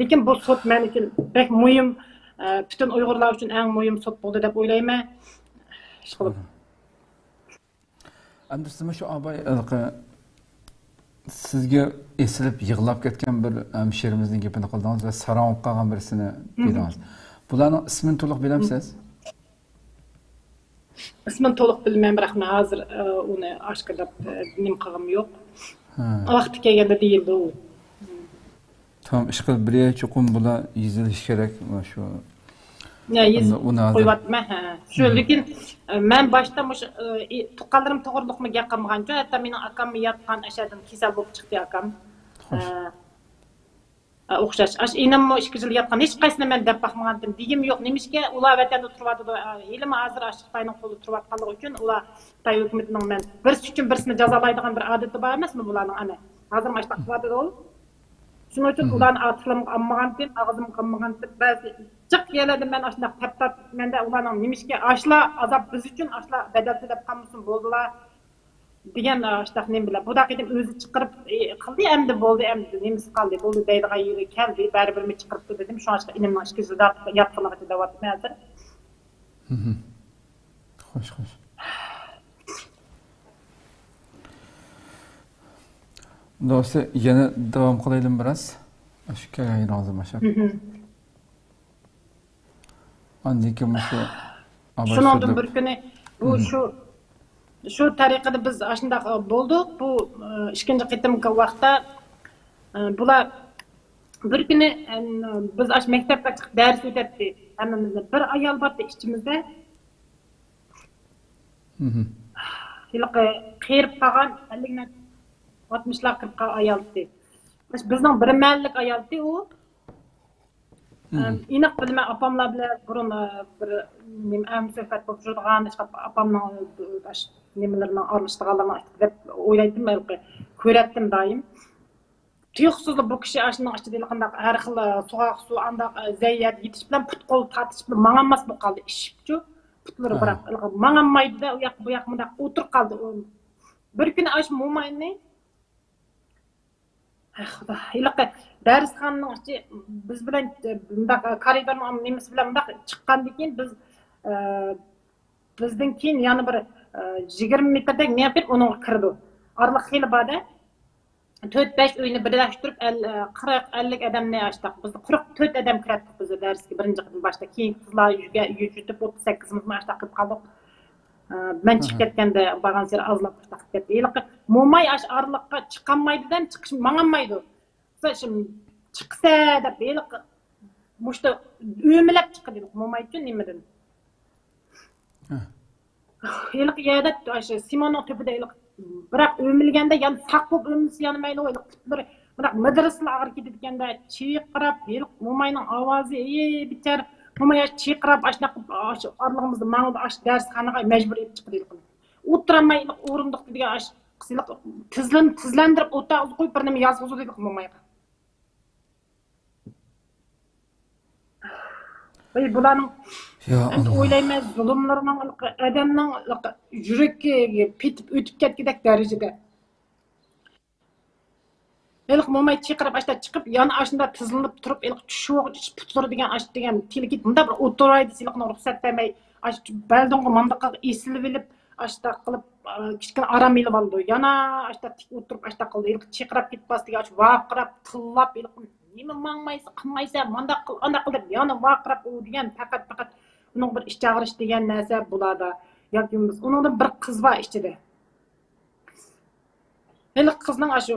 lekin bu sud men uchun pek muhim, bütün Uyg'urlar uchun eng muhim sud bo'ldi deb o'ylayman. Ishqilib. Endi siz shu abay sizga esilib yig'lab ketgan bir hamshirimizning gapini qildingiz va saranib qolgan birisini dedingiz. Bularning ismini to'liq bilamsiz? ismini to'liq bilmayman, biroq men hozir uni oshkorlab nim qilgim yo'q. Vaqti kelganda deyildi u. Tamam, ish qilib bir chuqur bular yezilish kerak shu. Ya qo'yapman. Shu lekin men boshda mush tuqqanlarim to'g'riliqmi gap qilmagancha, hatto mening akam yotgan ashadan kasal bo'lib chiqdi akam. O'xshash. Ash inam 2 yil yotgan, hech qaysini men deb baxmagandim. Degim yo'q, nimishga ular vatanda turyapti. Ilm hozir ash Xitoyning qo'lida turyapganligi uchun ular Xitoy hukumatining men birisi uchun birisini jazolaydigan bir odati bor emasmi bularning ana. Hozir mana shu qilyapti u. Shuning uchun ularni atilim olmagandim, og'zim qilmagandim. Ba'zi jiq yeladim men ashuna taptab menda ularning nimishga ashla azab biz uchun ashla badal deb qolmasin bo'ldilar. degan shtaqnim bilan bu daqiqadan o'zi chiqarib qildi endi bo'ldi endi nemiz qoldi bo'ldi deydigan yeri keldi baribir mi chiqiribdi dedim shu ashqa inimni 2 yilda yapqanaga davatmay hozir xo'sh do'sti yana davom qilaylik biroz shu kelgan hozir mashaq andiki shu shundan bir kuni bu shu tariqada biz shunday bo'ldik bu ikkinchi qitimki vaqtda bular bir kuni biz ash maktabga chiqib dars o'tadi hammamizda bir ayol bordi ichimizda yilqi qirib qolgan 60lar qirib qolgan ayoldi bizning bir mahallik ayoldi u iniq bilmay opamlar bilan burun bir sohbat bo'lib turgan opamning nimalarni aralashtirganlarni deb o'ylaydim balki ko'ratdim doim tuyuqsizlik bu kishi ashundoq ichida qanday har xil so'g'oq suv andaq zayyat yetish bilan put qo'l tortish bilan mang'anmas bo'lib qoldi ishibchu putlari biroq mang'anmaydida u yoq bu yoq bundoq o'tirib qoldi bir kuni ash mo'mayni xudo ilaqa darsxonaning ichi biz bilan bundoq koridorning nimasi bilan bundoq chiqqandan keyin bizdan keyin yana bir 20 metrdek mepir onun kirdi. Aralıq xeyli bada 4-5 uyni birlashib turib 40-50 odamni açdıq. Biz 44 odam kiratdik biz darsga birinchi qilib boshda. Keyin qizlar uyga yutib 38imizni açdıq qilib qoldik. Men chiqib ketganda borgan sari azlab chiqib ketdi. Yiliqi mo'may ash araliqqa chiqolmaydidan chiqish mang'anmaydi. Şimdi chiqsa deb yiliqi mushta o'milab chiqdi mo'may uchun nimadan. Yılıq yerdə Simonun tüpüdə yılıq bırak ömülgəndə yani saq bo'lib ömülsə yanmaydı o yılıq tutları bırak medresler ağır gidikəndə çiqirab yılıq mo'mayning ovozi bitar mo'may çiqirab aşnaq aralığımızda mağlı aş darsxanaga mecbur etib chiqdi yılıq o'tiramay o'rindiq degan aş qisiliq tizlandirib o'taq qo'yib bir nima yozg'izdi yılıq mo'mayga bularning o'ylayman zulmlarning odamning yuragiga petib o'tib ketgandek darajada ilq mo'may chiqirib ashta chiqib yana ashunda tizilib turib ilq tushib putlari degan ash degan tilkit bunda bir o'tiraydi silqni ruxsat bermay ash baldonga mandaqa esilib olib ashta qilib kichkina aram elib oldi yana ashta tik o'tirib ashta qildi ilq chiqirib ketmasdiga ash vaqirab tillab ilq nima mangmaysa qilmaysa mandaq qil andaq qil deb yana vaqirab u degan faqat uning bir ish chaqirish degan narsa bularda yoki uningda bir qiz bor ichida endi qizning shu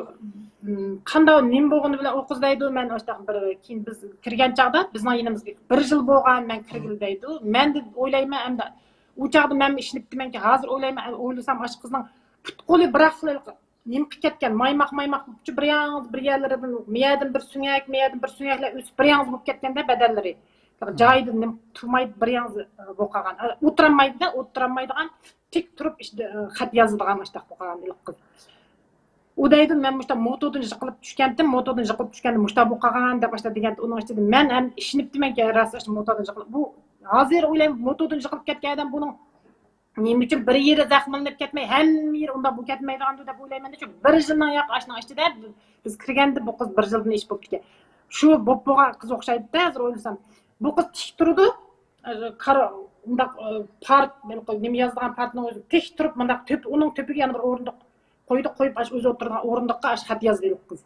qanday nima bo'lgani bilan u qiz deydi men o'shtaq bir keyin biz kirgan chog'da bizning yinimizga 1 yil bo'lgan men kirgil deydi men deb o'ylayman endi u chog'da men ishlibdimanki hozir o'ylayman o'ylasam shu qizning put qo'li bir xil nima qilib ketgan maymoq bir yerlaridan miyadan bir sunyaklar o'sib bir yangi bo'lib ketganda badallari joyida turmaydi bir yangi bo'lib qolgan o'tirolmaydigan tik turib xat yozadigan bo'lib qolgan qiz u deydi men mushta motodan yiqilib tushgandim mushta bo'lib qolgan deb degan uning ichida men ham ishinibdimanki rosa motodan yiqilib bu hozir o'ylayman motodan yiqilib ketgan odam buning nima uchun bir yeri zaxmlanib ketmay hamma yer unda bu ketmaydigan deb o'ylayman shu 1 yildan yoq ashuna ichida biz kirganda bu qiz 1 yildan ish bo'lib ketgan shu bo'lib bo'lgan qiz o'xshaydi-da hozir o'ylasam bu qiz tik turdi qara undaq part nima yozgan partni o'zi tik turib bundaq uning to'piga yana bir o'rindiq qo'yib o'zi o'tirgan o'rindiqqa xat yozdi qiz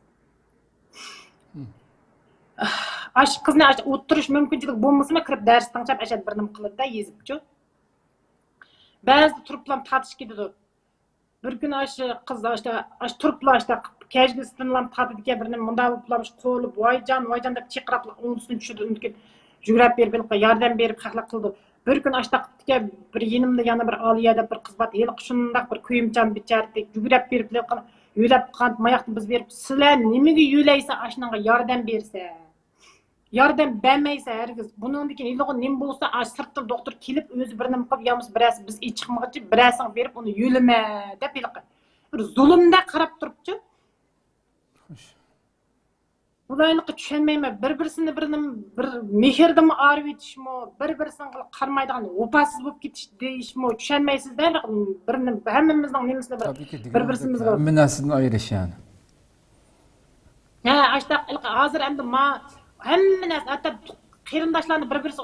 qizni o'tirish mumkinchilik bo'lmasa kirib dars tinglab bir nima qiladi-da yezibchi Bazı turuplam tatış gidiyor. Bir gün aşı kız aşı turupla işte kejgisinden tatıdı ki birinin munda buplamış qo'lib vaycan deb chiqirib onun üstüne tushdi unkin jugurab berib yordam berib haqlaq qildi. Bir gün aştaqtı bir yenimde yana bir aliya deb bir qizbat el qışındaq bir kuyumchan bichardek jugurab berib yo'lab qant mayaqni biz berib sizlar nimaga yo'laysa ashunga yordam bersa yordam bermaysa hergiz bundan keyin iloq nim bo'lsa sirtdan doktor kelib o'zi bir nima qilib yamiz birasi biz chiqmoqchi birasini berib uni yo'lama deb bir zulmda qarab turibchi. Bulaylıqı düşenmeyme, bir-birisini bir mehirdim arı etişmi, bir-birisini qarmaydigan opasız bo'lib ketish deyishmi, düşenmeysizler, hemmimizden nemisini bir-birimizga hamma narsadan ayirish yani. Ha, aştaq hozir endi hamma narsa hatta qarindoshlarni bir-birisi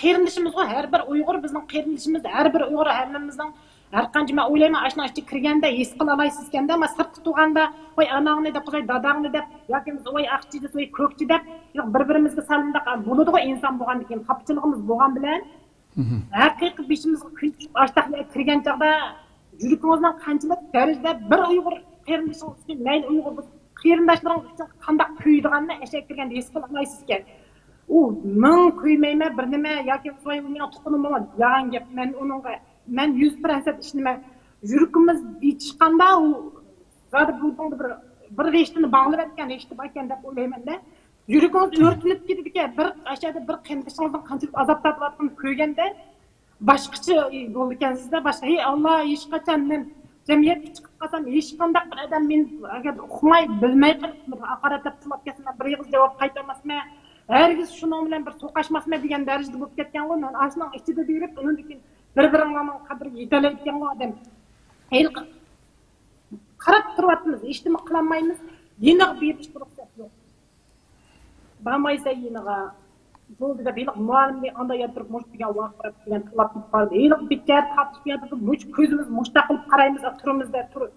qarindishimiz go, har bir Uyg'ur bizning qarindishimiz, har bir Uyg'ur hammamizning har qancha men o'ylayman ashuna ichga kirganda his qila olaysiz ekanda, ama sirtda turganda voy anangni deb qo'y dadangni deb yoki voy aqchi deb voy ko'kchi deb bir-birimizga salindaq bo'ladi go inson bo'lgandan keyin qapchiligimiz bo'lgan bilan haqiqiy beshimizga kun ashtaqga kirgan chaqda yuragimizdan qanchalik darajada bir Uyg'ur qarindishimiz uchun mayli Uyg'ur qarindoshlaring uchun qanday kuydiganini ashak kirganda his qila olaysiz ekan. U ming kuymayman bir nima yoki voy uning tuquni bo'lmadi degan gap men uningga men 100% işinime yürükümüz çıkanda o zaten buradan bir reştini bağlayıp etken reştip etken de olayım da yürükümüz örtünüp gidip ki bir aşağıda bir kendişimizden kançılık azap tatlıvatını köygende başkaçı oldu kendisizde başka hey Allah iş kaçan men cemiyet çıkıp kalsam iş kandak bir adam men okumay bilmey akaret yaptırmak kesinlikle bir yıl cevap kaytarmasına herkes şunun bilen bir sokaşmasına diyen derecede bulup ketken o aslında içinde deyirip onun için bir-biringlarning qadriga yetalayotgan odam. Qarab turyapmiz, eshitimi qilolmaymiz. Yeniq berish ruxsat yo'q. Bormaysa yeniga bo'ldi deb muallimni anda yotib mush degan vaqt degan tilab qoldi. Bitta tatib yotib mush ko'zimiz mushta qilib qaraymiz, turimizda turib.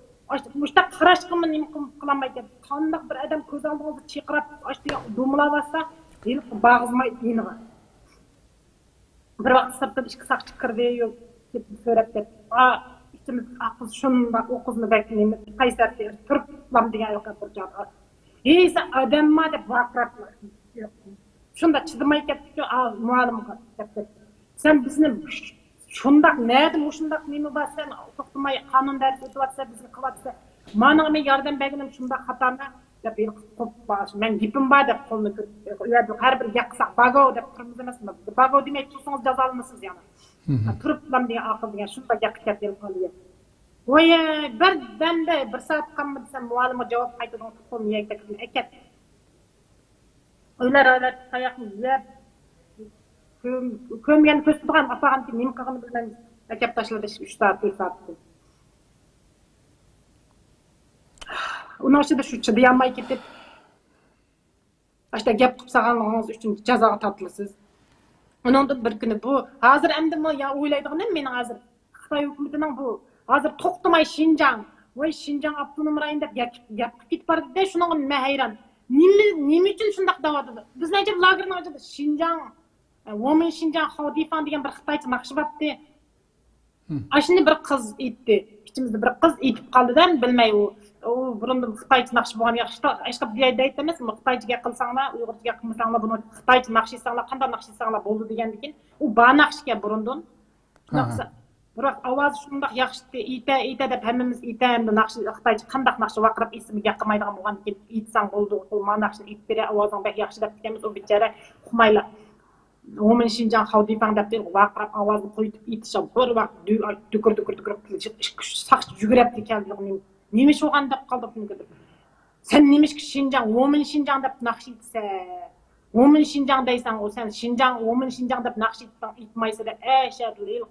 Mushta qarashqimi nima qilolmaydi. Qandoq bir odam ko'z oldingizda chiqirib, ashtiga dumlavasa, bag'izmay yeniga. Bir vaqt sırtdan işki sakçı kirdi yok deb so'rab deb ikimiz aql shunda o qizni bekleymiz qaysar turiblam degan yo'q turjadi esa odamma deb baqirib shunda chidamay ketdi muallimga deb sen bizni shundaq nada shundaq nima bor sen to'xtamay qonun dars o'tyapsa bizni qilyapsa mana men yordam berganim shundaq xatoni deb men gipim bor deb qo'lni ko'rib har bir yaqsa bago deb turibmiz emasmi bago demay tursangiz jazolanasiz yani turibman degan aql degan shunday yaqib ketdi qoldi voy bir damda bir soat qolma desam muallimga javob qaytadan qo'lni ekat ular tayoqni yeb ko'mgan ko'z turgan apag'an nima qilganini bilmaymiz akab tashladi 3 soat 4 soat Onun için de şu çıdayanmay ketip işte gap qilib salganligingiz uchun jazoga tortilasiz. Ondan bir kuni bu hozir endi ya o'ylaydiganim men hozir Xitoy hukumatining bu hozir to'xtamay Şinjan voy Şinjan avtonom rayonida gap ketib bordi-da shuning men hayron. Nima uchun shunday davodi? Biz nechun lagerni ochdi Şinjan Women Şinjan Xodifan degan bir Xitoycha naqshi bopdi. Ashuni bir qiz aytdi. İçimizde bir qiz aytib qoldi-da bilmay o burunda Xitoycha naqsh bo'lgan yaxshi hech qanday deydi emas, Xitoychaga qilsanglar, Uyg'urchaga qilmasanglar buni Xitoycha naqsh etsanglar, qanday naqsh etsanglar bo'ldi degandan u ba naqshga burundan. Biroq ovozi shundoq yaxshi ita deb hammamiz ita endi naqsh Xitoycha qanday naqsh vaqirib ismiga qilmaydigan bo'lgandan keyin aytsang bo'ldi, u ma naqshni aytib bera, ovozing bak yaxshi deb ketamiz, o bechara uqmaylar. Women Şinjan Xodifan deb vaqirib ovozni qo'yib aytish bir vaqt dukur saqch yugurib keldi. Nima shu g'anda qoldi bunga deb. Sen nimishki Şinjan, Women Şinjan deb naqsh etsa, Women Şinjan deysan, o sen Şinjan, Women Şinjan deb naqsh etmaysa da ashadlil.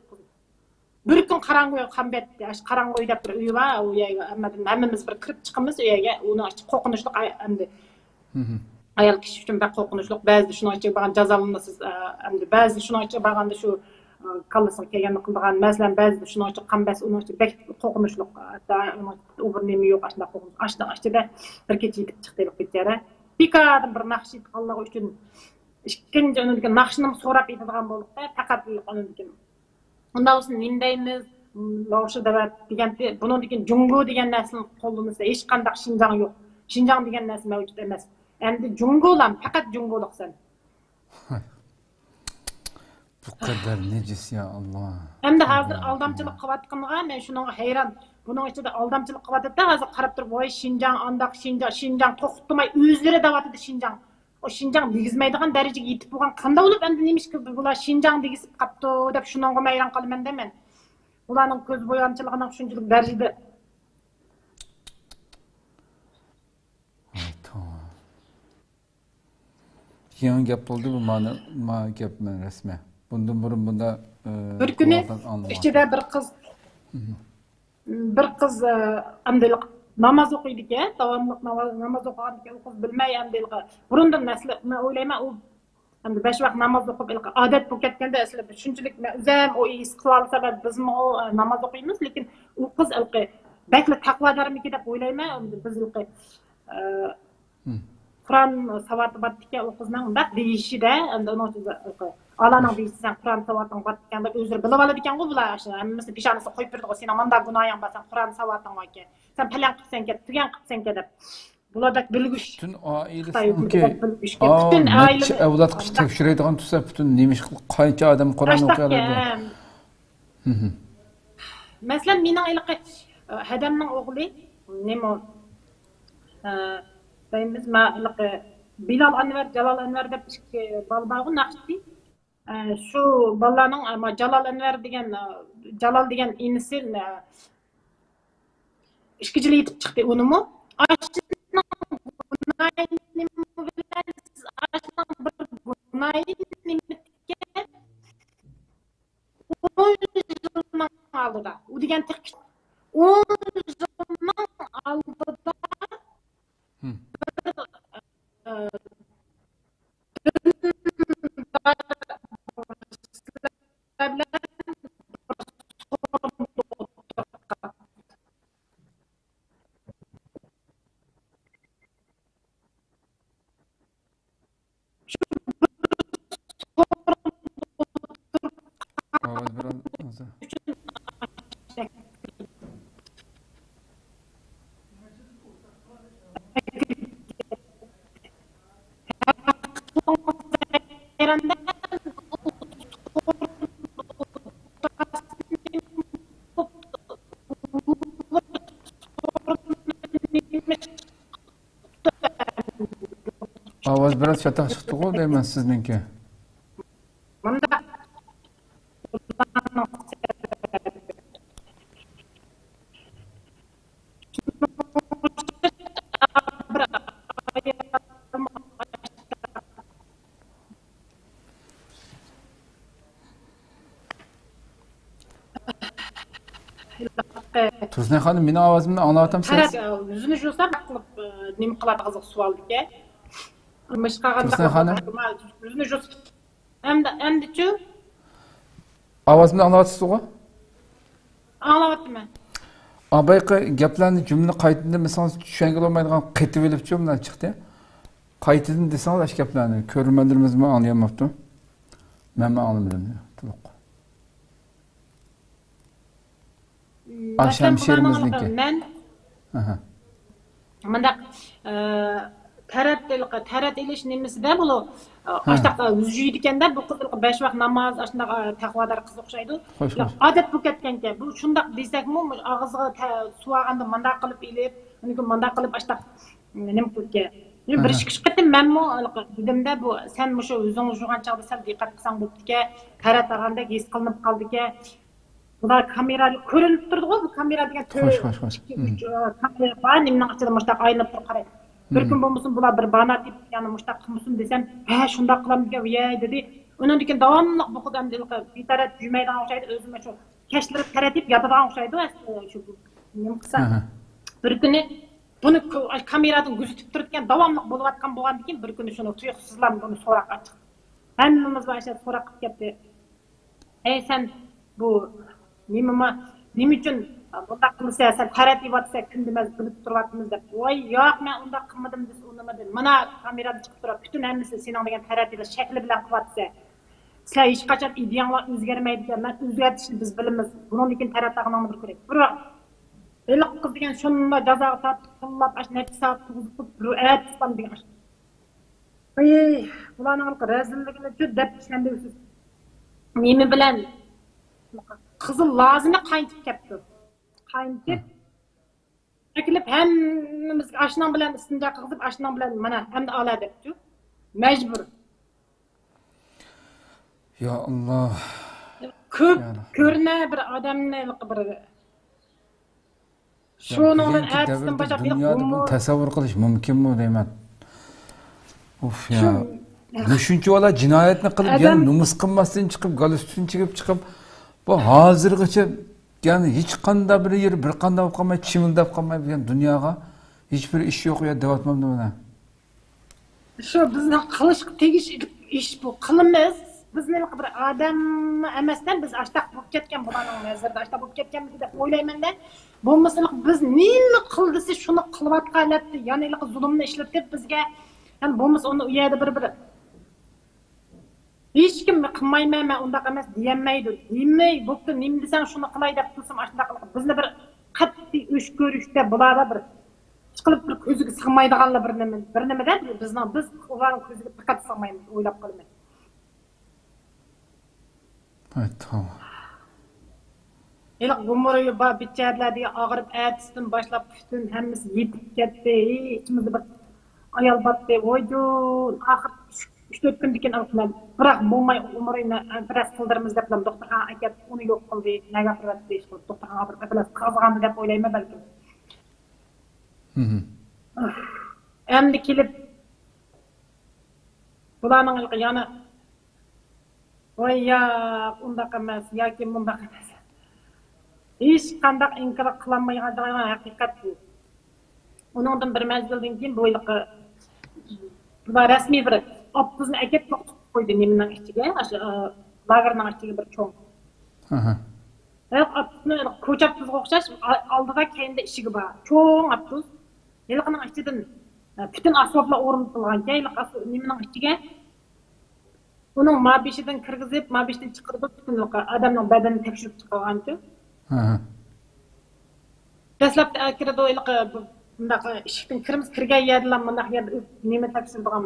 Bir kun qarangoy qambetdi, ash qarangoy deb bir uy var, u yerga hammamiz bir kirib chiqamiz u yerga, uni qo'rqinchli endi. Ayol kishi uchun bir qo'rqinchli, ba'zi shuni ochib bo'lgan jazolanasiz, endi ba'zi shuni ochib bo'lganda shu kallasini kelganini qildigan masalan ba'zi shuni ochib qambas uni ochib bek qo'rqinchli hatta u bir nima yo'q ashuna qo'rqinch ashida bir kecha yetib chiqdi bechara pikadan bir naqsh etganligi uchun ikkinchi undan naqshni so'rab etadigan bo'ldi faqat undan undan nima deymiz Laoshi davat deganda bunun degan Jungo degan narsani qo'llansa hech qanday Xinjiang yo'q. Xinjiang degan narsa mavjud emas. Endi Jungolar faqat Jungoliksan. Bu kadar necis ya Allah. Endi hozir aldamchilik qilayotganiga men shunga hayron. Buning ichida aldamchilik qilyapti. Hozir qarab turib, voy Xinjiang andaq Xinjiang to'xtatmay o'zlari davatida Xinjiang. O Xinjiang degizmaydigan darajaga yetib bo'lgan qanday bo'lib endi nemishki bular Xinjiang degizib qapti deb shunga hayron qolaman men. Ularning ko'z bo'yamchiligining shunchalik darajada Yangi gap bo'ldi bu ma gapman rasman. Bundan burun bunda bir kuni ichida bir qiz amdiliq namoz o'qiydi ekan, davomli namoz o'qigan ekan, u qiz bilmay amdiliq. Burundan nasli men o'ylayman u endi 5 vaqt namoz o'qib odat bo'lib ketganda asli shunchalik men o'zim o his qila olsam bizmi namoz o'qiymiz, lekin u qiz bakli taqvodormiki deb o'ylayman. Biz Kur'an savati battıkka o kızның bak deyişide, endi onun Allah'ın deyişi sen Kur'an savatın battıkkan deb özleri bilip aladı ekan go bular. Hammasi pişanысы qo'yib berdi go, sen manda gunoying bor, sen Kur'an savatın var ekan. Sen falan qilsan ket, tugan qilsan ket deb. Bulardek bilgish. Bütün ailesi bütün aile avlod qiz tekshiradigan tursa, bütün nemish qancha odam Kur'an o'qiy oladi. Masalan, mening iliqi hadamning o'g'li nima Biz Bilal Anvar, Jalal Anvar deb ikki bal bargı naqshdi. Şu balaning ama Jalal Anvar degan Jalal degan inisi ishga yil yetib chiqdi unimi. Aldıda. U degan 10 yilning oldida Ovoz biraz chataq chiqdi go deyman sizningki. Tuzne hanım, meni ovozimni anglatyapsiz? Yüzünü jo'sab qilib nima qiladi qiziq savol ekan. Tuzne hanım. Yüzünü jo'sab. Endi-chi? Ovozimni anglatyapsiz-ku? Anglayapman. Abayqa gaplarni jumla qaytida masalan tushunga olmaydigan qetib olibchi bundan chiqdi. Qaytadan desangiz ash gaplarni ko'rmanlarimizmi anglayapti? Men anlamadim. To'liq. Hemşerimizniki. Men manda tarat elish nemisida bu ashtaqa yuzuydi ekanda bu qiz 5 vaqt namoz ashtaqa taqvodor qiz o'xshaydi. Odat bo'lib ketgan ekan. Bu shundaq desakmi, og'izga suv olganda manda qilib elib, uni manda qilib ashtaqa nima qilgan. Bir ikki qitim menmi dedimda bu sen mushu o'zing yurgan chog'da sal diqqat qilsang bo'pti-ki, tarat olganda his qilinib qoldi-ki. Bular kamerali ko'rinib turdi go, bu kamera degan kamera bor, nimning ichida mushtaq aylanib turib qaraydi. Bir kun bo'lmasin bular bir bana deb, ya'ni mushtaq qilmasin desam, "Ha, shunday qilaman" degan voy dedi. Undan keyin davomli bu qilgan bitarat yurmaydigan o'xshaydi, o'zimga shu kashlarib taratib yotadigan o'xshaydi, shu nima qilsam. Bir kuni buni kameradan kuzatib turgan davomli bo'layotgan bo'lgandan keyin bir kuni shuni tuyuqsizlar buni so'roq ochib. Hammamiz o'sha so'roq qilib ketdi. "Ey sen bu nima uchun bunda qilsa sen tarat deyapsa kundimaz bilib turyapmiz" deb. Voy, yo'q, men unda qilmadim deb, uni nima deb. Mana kamerada chiqib turib, bütün hammasi sening degan tarat ila shakli bilan qilyapsa. Sizler hiç kaçan ideyalar özgermeydi. Ben özgertişini biz bilimiz. Bunun için taraftarlarını bir gerek. Bırak. Elik kız degen şonunla jaza tartıp kıllap aş neçe saat tuguzup rü'at tutan degen aş. Ey, bularning rezilligini juda dep tushundirsiz. Nemi bilan kızıl lazını qaytib kepti. Qaytib akilib hammamiz ashnan bilan istinja qilib ashnan bilan mana endi ola debdi. Majbur. Ya Allah. Ko'p ko'rina bir odamni bir şunun ertesinden başlayıp dünyada bunu tasavvur qilish mumkinmi deyman. Of ya. Düşünce valla cinayetini qilib, yani numus qilmasdan chiqib, galistun chiqib, bu hozirgacha yani hech qanday bir yer bir qanday bo'lib qolmay, chimildab qolmay degan dunyoga hech bir ish yo'q ya deyapman buni. Shu bizni qilish tegish ish bu qilimiz. Bizni bir odam emasdan biz ashtaq bo'lib ketgan bularning nazarda ashtaq bo'lib ketganmiz deb o'ylayman-da. Bo'lmasa biz nima qildisi shuni qilayotganlar, ya'ni zulmni ishlatib bizga, yani bo'lmasa uni u yerda bir hech kim qilmayman, men undaq emas deyamaydi. Nimay bo'pti, nim desang shuni qilay deb tursam ashtaq bizni bir qat'iy o'sh ko'rishda bularda bir chiqilib bir ko'ziga sig'maydiganlar bir nimada biz ularning ko'ziga diqqat sig'maymiz, o'ylab qolmaymiz. Evet, tamam. Elik gumuruyu biçerlerdi ağırıp ertesinden başlap bütün hemmisi yetip gitti. İçimizde bir ayal battı. Oydun, ahir 3-4 gün diken altından bırak bulmay umuruyla biraz kıldırımız deplam. Doktor'a ayket onu yok kıldı. Ne yapırattı işte. Doktor'a biraz kazandı dep oylayma belki. Endi kelip bularning yani oy ya undaq emas yoki bundaq emas. Hech qanday inkor qilolmaydigan haqiqat bu. Uningdan bir mezgildan keyin bu bular rasmiy bir optuzni akib qo'ydi nimaning ichiga, lagerning ichiga bir cho'ng. Optuzni ko'chab tuzga o'xshash oldida keyinda eshigi bor. Cho'ng optuz. Yilqining ichidan bütün asboblar o'rnatilgan. Nimaning ichiga onun mabişiden kirgizib, mabişden chiqarib, bütün adamning badanini tekshirib chiqargancha. Dastlabda akirada o'yliq bundaq eshikdan kirgan yerlar bundaq yerda nima tekshirdigan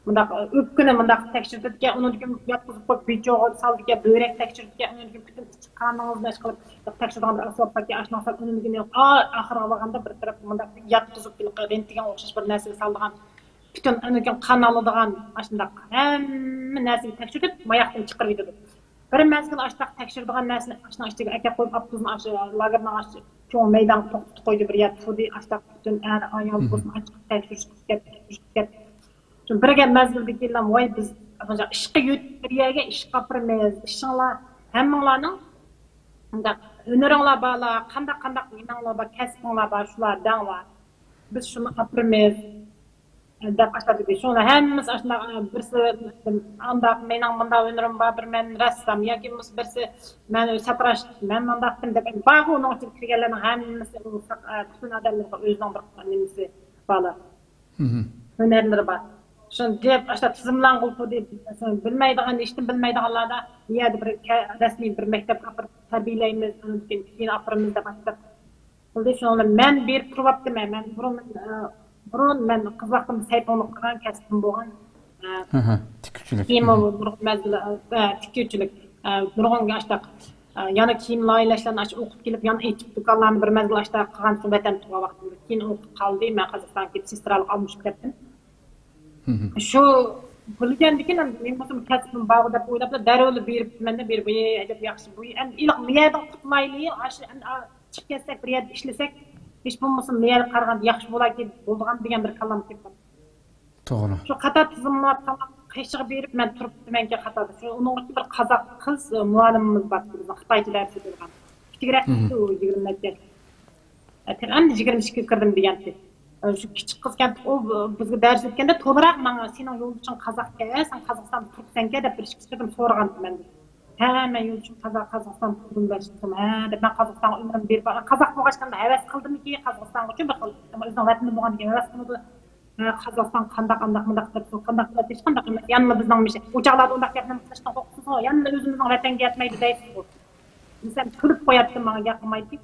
bundaq o'pkini bundaq tekshirdigan, uni yotqizib qo'yib bechoq saldiga börek tekshirdigan, uni bütün qaningizni ish qilib tekshirdigan asboblarga ashnaqsa uni oxirga olganda bir taraf bundaq yotqizib rentgen o'xshash bir narsa saldigan. Bütün anıken kan alıdığan aşındaq hem nesini tekşirip mayaqdan çıqırıb edi. Bir mezgil aştaq tekşirdiğan nesini aşına aştığı akap qoyup aptuzun aşı lagerdan aşı çoğun meydan toqtut qoydu bir yer tudi aştaq bütün er ayol bolsun açıq tekşirip ketdi. Çünkü birge mezgilde keldim vay biz işqi yöt bir yerge iş qapırmez işinlar hemminglarning öneriңlar bala qandaq inanlar bar kasbinglar bar shular danglar biz shuni qapırmez dep aşağı dedi. Şuna hemmimiz aşağı birisi anda mening bunda önerim var bir men ressam yoki birisi men satrash men mandaqdim deb bag'u onun için kirganlarning hammasi bütün odamlarga o'zining bir nimasi bor. Önerleri var. Şunu deb aşağı tizimlanqilib deb bilmaydigan ishni bilmaydiganlarda yerda bir rasmiy bir maktab qapirib tarbiyalaymiz, keyin apirimiz deb aytib. Bo'ldi shuni men berib turibdim men burun men qiz vaqtimda saytonlik qilgan kasbim bo'lgan. Tikuvchilik. Kiyim tikuvchilik. Nurg'onga ashtaq yana kiyim loyihalashlarni o'qib kelib, yana aytib do'konlarni bir mezgil ashtaq qilgan vatan tugan vaqtimda. Keyin o'qib qoldi, men Qozog'istonga ketib sestralik olmushib ketdim. Shu bilgandan keyin men o'zim kasbim bor deb o'ylab darrov berib menda berib ajab yaxshi bu. Endi iliq miyada qutmayli, chiqib ketsak bir yerda ishlasak hiç bulmasın meğer qarğan yaxşı bo'ladi bo'lgan degan bir kalam keldi. To'g'ri. Shu qator tizimlar tamam qiyshig'i berib men turibdim menga qatorda. Shu uning uchun bir qozoq qiz muallimimiz bor, bizning xitoycha dars bergan. Kichikroq 20 necha. Endi 22 kirdim degandi. Shu kichik qiz ekan, u bizga dars o'tganda to'g'riroq menga sening yo'ldoshing qozoqqa, sen Qozog'istonda turibsan-ku deb bir kichikdim so'ragan menda. Hemen yolcum Kazakistan kurdum başladım. Ben Kazakistan ömrüm bir Kazak boğaçkanda heves kıldım ki Kazakistan'a için bir kıldım. Ama özden vatanı boğan diye heves kıldı. Қазақстан қандақ деп ешқандай емес. Yanında bizden bir şey. Uçaklarda ondak yapmam kılıçtan korkusunuz o. Yanında özümüzün vatanına yatmaydı deysiz o. Mesela kılıp koyattım bana yakmaydı.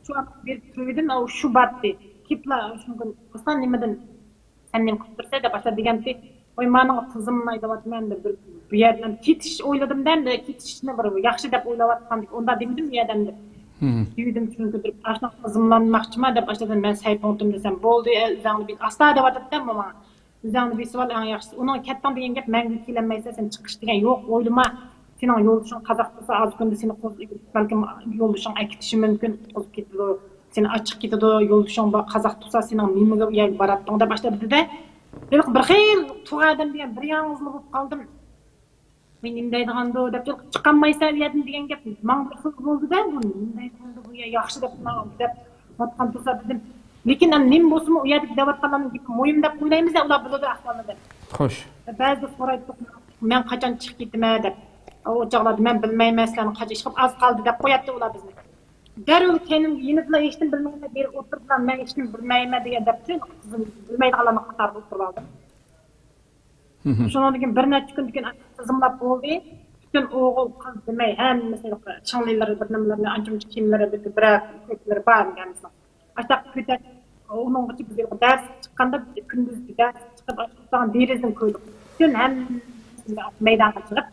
Şu an bir türlüydüm o Şubat'tı. Kipla şunun kıstan nemeden annem kıptırsa da başta degenti oymanın kızımlaydı batman da bir yerden kitiş oyladım den de kitişine bir yaxşı dep oylavatkandık. Onda demedim ya demdi. Yüydüm çünkü bir aşna kızımlanmakçıma dep başladım ben sayıp oldum desem boldu üzerinde bir asla da vardı dem ama üzerinde bir sual en yaxşısı. Onun kettan degan gap мәңгі kelenmeyse sen çıkış degan yok oylama. Senin yoluşun Kazakstasa az günde seni belki yoluşun akitishi mümkün olup ketdi. Seni açık ketdi yoluşun Kazak tusa senin nimege uyag barattığında başladı da bir xil tuğadan degan bir yalnızlık bolup kaldım. Men nimdeydiganda dep çıkanmaysa diyedim degan gap maň bir xil boldu da bu nimdeydiganda bu yaxşı dep dep atkan tursa dedim. Lekin nim bolsunmu uyadık dep atkandan gibi moyum dep oylaymiz da ular biladi ahvalda dep. Xoş. Ba'zi so'raydi men qachon chiqib ketdim dep. O çağlarda men bilmeyim sizlarni qancha ish qilib az qoldi deb qo'yatdi ular bizni. Darrov kenim yenidla hech kim bilmayman berib o'tiribman men hech kim bilmayman degan debdi qizim bilmaydiganlarni qatorida o'tirib oldim. Shundan keyin bir necha kun keyin tizimlab bo'ldi. Bütün o'g'il qiz demay hammasi changlilar bir nimalarni ancha-muncha kiyimlari biroq ko'plari bor deganmiz. Ashtaq ko'tat onun için bizga dars chiqqanda kunduzgi dars chiqib ochiqdan derazadan ko'rdik. Bütün hammasi maydonga chiqib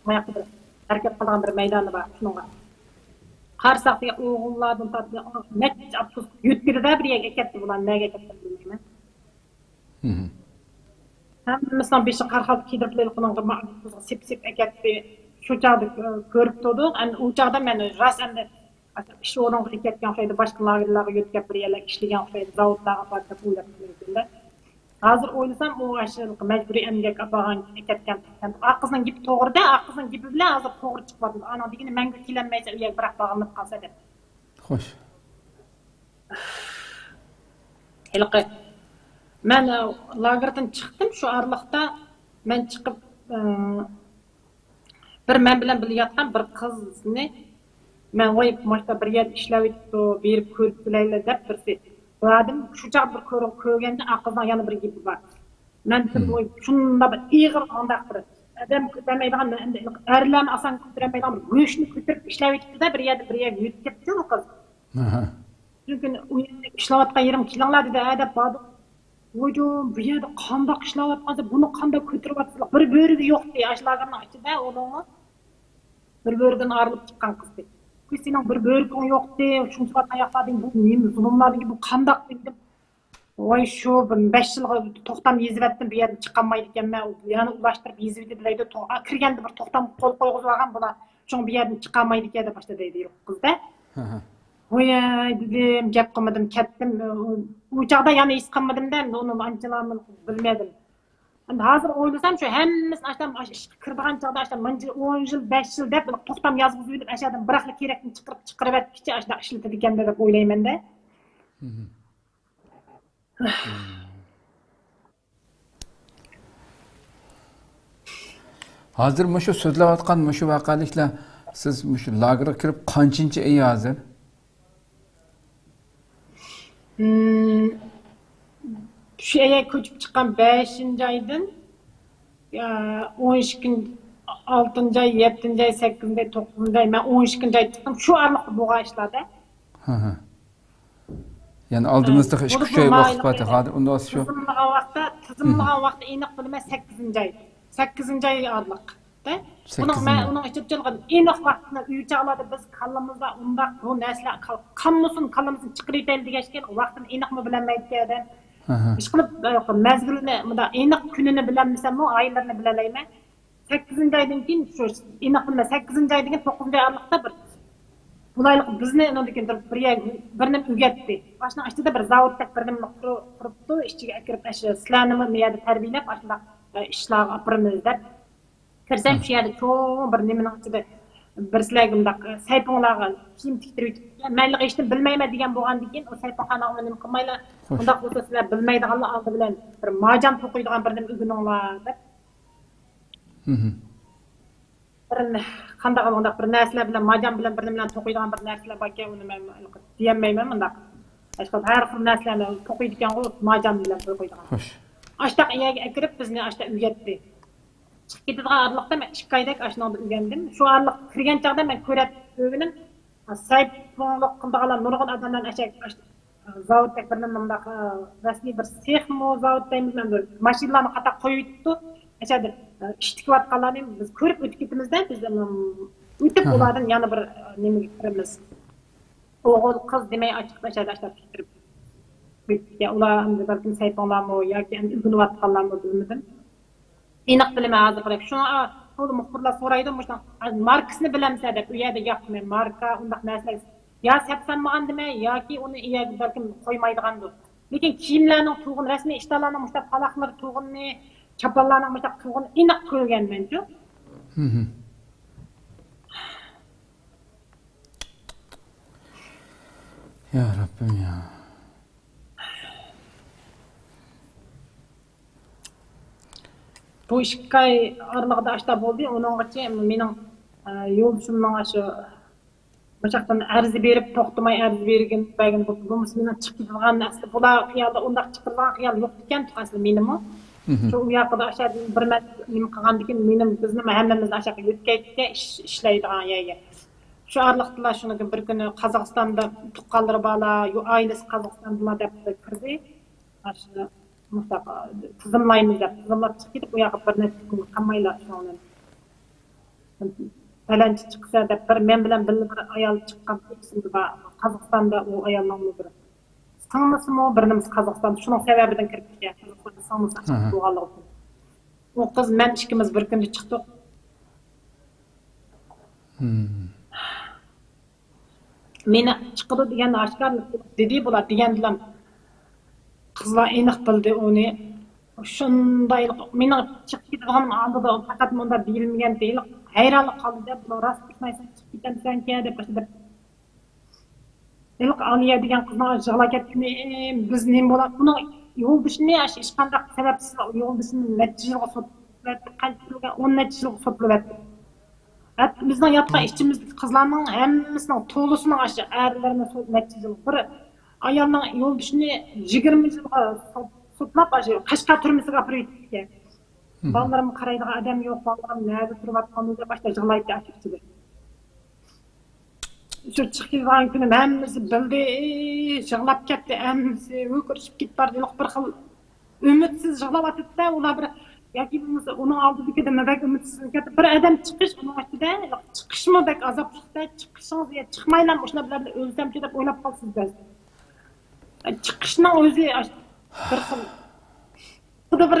Mayaqda hareket qilgan bir maydoni bor shunga. Qarsak degan o'g'illardan tortib necha avtobus yo'tkirda bir yerga ketdi bular nega ketdi bilmayman. Hammasidan beshi qarxab kidirib qilgan sip akatdi. Shu chog'da ko'rib turdik. Ani u chog'da men ras endi ish o'rniga ketgan o'xshaydi boshqa lagerlarga yo'tkab bir yerlar ishlagan o'xshaydi zavodlarga borib o'ylab turganlar. Hazır oylasam o aşırılık mecburi emgek apagan ketken. Aqızın gibi toğırda, aqızın gibi bile hazır toğır çıkmadı. Ana degini мәңгі kelenmeyse uyag bırak bağlanıp kalsa dep. Xoş. Hilqi. Men lagerdan çıktım şu arlıqta men çıkıp bir men bilen bilayotgan bir qizni men oyib moşta bir yer ishlab etdi, berib ko'rib bilaylar deb birsi. Radim şu çağ bir ko'rganda aqızdan yana bir gibi var. Men dedim şunda bir iğir andaq bir adam demaydigan erlarni asan ko'tarmaydigan bir go'shtni ko'tarib ishlab etdi da bir yerga yutib ketdi u qiz. Çünkü u yerda ishlayotgan yerim kelinglar dedi deb bordi. Oydum bu yerda qandoq ishlayotgansa buni qanday ko'taryapsizlar? Bir bo'rigi yo'q dey ashlagarning ichida o'long'i. Bir bo'ridan ayrılib chiqqan qiz dedi. Senin bir börgün yok diye, şunca ayakladın bu neyim, zulümler gibi bu kandak dedim. Oy şu 5 yıl toxtam yezip ettim bir yerden çıkamaydı iken yani ulaştırıp yezip edildi. Kirgende bir toxtam kol koyğuz vargan buna. Şun bir yerden çıkamaydı iken de başta deydi kız da. Oy dedim, gap qilmadim, kettim. U çağda yani his qilmadim da, onun anchalarını bilmedim. Hazır oylasam şu hemmisini açtam kirdigan çağda açtam 10 yıl 5 yıl dep toxtam yazgızıp edip aşağıdan bıraklı kerekni çıqırıp etkiçe açta işletedi ekan dep oylayman da. Hazır mı şu sözleyotgan mı şu vaqaliklar siz şu lagerga kirib qanchinchi ay hazır? Şu aya ko'chib chiqqan 5-aydan 12 6-ay, 7-ay, 8-ay, 9-ay men 12-ay chiqdim. Şu araliqda bo'lgan ishlarda. Yani aldığımızda iş kuşay vaqt var hadi ondan şu. Tizimlagan vaqtda aniq bilmay 8-ay. 8-ay araliqda. Onun içipçilgan aniq vaqtini uychaqlarda biz kallamızda undaq bu narsalar kallamızın chiqirib degan vaqtini aniqmi bilmaydigan. İş qilib mezgilini, bunda aniq kunini bilamasam, oylarini bilalayman. 8-aydan keyin shu aniq bilmay 8-aydan keyin 9-ay araliqda bir bulayliq bizni undan bir nim o'rgatdi. Boshqa ichida bir zavodda bir nim quribdi, ichiga kirib sizlarni bu yerda tarbiyalab, ashunday ishlar qilamiz deb. Kirsam shu yerda cho'ng bir nimaning ichida bir sizlarga bundaq sayponlarga kiyim tiktirib menlik hech kim bilmayman degan bo'lgandan keyin o sayponxona uni qilmaylar. Bundaq bo'lsa sizlar bilmaydiganlar oldi bilan bir mojan to'qiydigan bir nim o'rganinglar deb. Qanday qilganda bir narsalar bilan mojan bilan bir nimalarni to'qiydigan bir narsalar bor ekan, uni men deyolmayman bundaq. Har xil narsalarni to'qiydigan mojan bilan to'qiydigan. Xo'sh. Aştaq iyaga akirib bizni aştaq ügetdi. Chiqib ketadigan araliqda men 2 oydak ashundoq o'rgandim. Shu araliq kirgan chaqda men ko'rib o'ginim saytliq qildiganlar nurg'un odamlar ashak zavodda bir nimda rasmiy bir sexmi zavod deymiz men mashinalarni qataq qo'yibdi. Ashada ish tikayotganlarni biz ko'rib o'tib ketimizda biz o'tib ulardan yana bir nimaga kiramiz. O'g'il qiz demay ochiq ashada ashlab kirib. Ya ular balkim saytlarmi yoki o'rganayotganlarmi bilmadim. Aniq bilmay hozir qarab. Shuni o'zi muxbirlar so'raydi, mushta markasini bilamsa deb, u yerda yo'q men marka undaq narsalar ya satsanmagan demay yoki uni iyaga balkim qo'ymaydigandir. Lekin kiyimlarning tug'un rasmiy ishlarning mushta paloqlari tug'unni, chaponlarning mushta tug'un aniq ko'rgan menchu. Ya Rabbim ya. Bu 2 oy oralig'ida ashta bo'ldi. Uninggacha mening yo'lishimning shu Başaktan arz berip to'xtamay arz bergen bagin bu mening chiqib ketgan asli bular xiyolda undaq chiqirgan xiyol yo'q ekan asli menimi. Shu u yoqda ashad bir mat nima qilgandikin menim bizni hammamizni ashaq yetkaytga ishlaydigan yerga. Shu arliqlar shuni bir kuni Qozog'istonda tuqqanlar bala, yo oilasi Qozog'istonda deb kirdi. Ashna mutlaq tizimlaymiz deb tizimlab chiqib ketib u yoqqa bir narsa qilmaylar shuni. Falanchi chiqsa deb bir men bilan bir ayol chiqqan ismida bor Qozog'istonda u ayolning biri. Sanmasimi birimiz Qozog'istonda shuning sababidan kirib ketgan. Sanmasa chiqib bo'lganligi uchun. U qiz men ikkimiz bir kunda chiqdik. Meni chiqdi degan oshkor dedi bular degandilar. Qizlar aniq bildi uni. Shunday meni chiqib ketgan oldida faqat bunda deyilmagan deyil. Hayronlik qoldi deb rost aytmaysan chiqib ketamsan-ki deb boshladi. Ilq Aliya degan qizni yig'lakatni biz nima bo'ladi? Buni yo'ldishni hech qanday sababsiz yo'ldishni natijaga so'tlab qancha 10 natijaga so'tlab. Bizning yotgan ishchimizdagi qizlarning hammasining to'lisining aşı erlarning natijaga bir ayolning yo'ldishni 20 yilga so'tlab Qashqar turmasiga qo'yibdi. Ballarım qaraydigan adam yo'q, ballarım nerede turayotganini başta yig'laydi ashibchilar. Shu chiqilgan kuni hammasi bildi, yig'lab ketdi, hammasi o'kirishib ketdi, bir xil umidsiz yig'layotdi-da, ular bir yoki bo'lmasa uning oldidagi nimaga umidsiz ketdi. Bir adam chiqish uning ichida chiqishmi deb azoblikda chiqishingiz ya chiqmaylar, o'shalar bilan o'lsam-chi deb o'ylab qolsiz. Chiqishning o'zi bir xil Xudo bir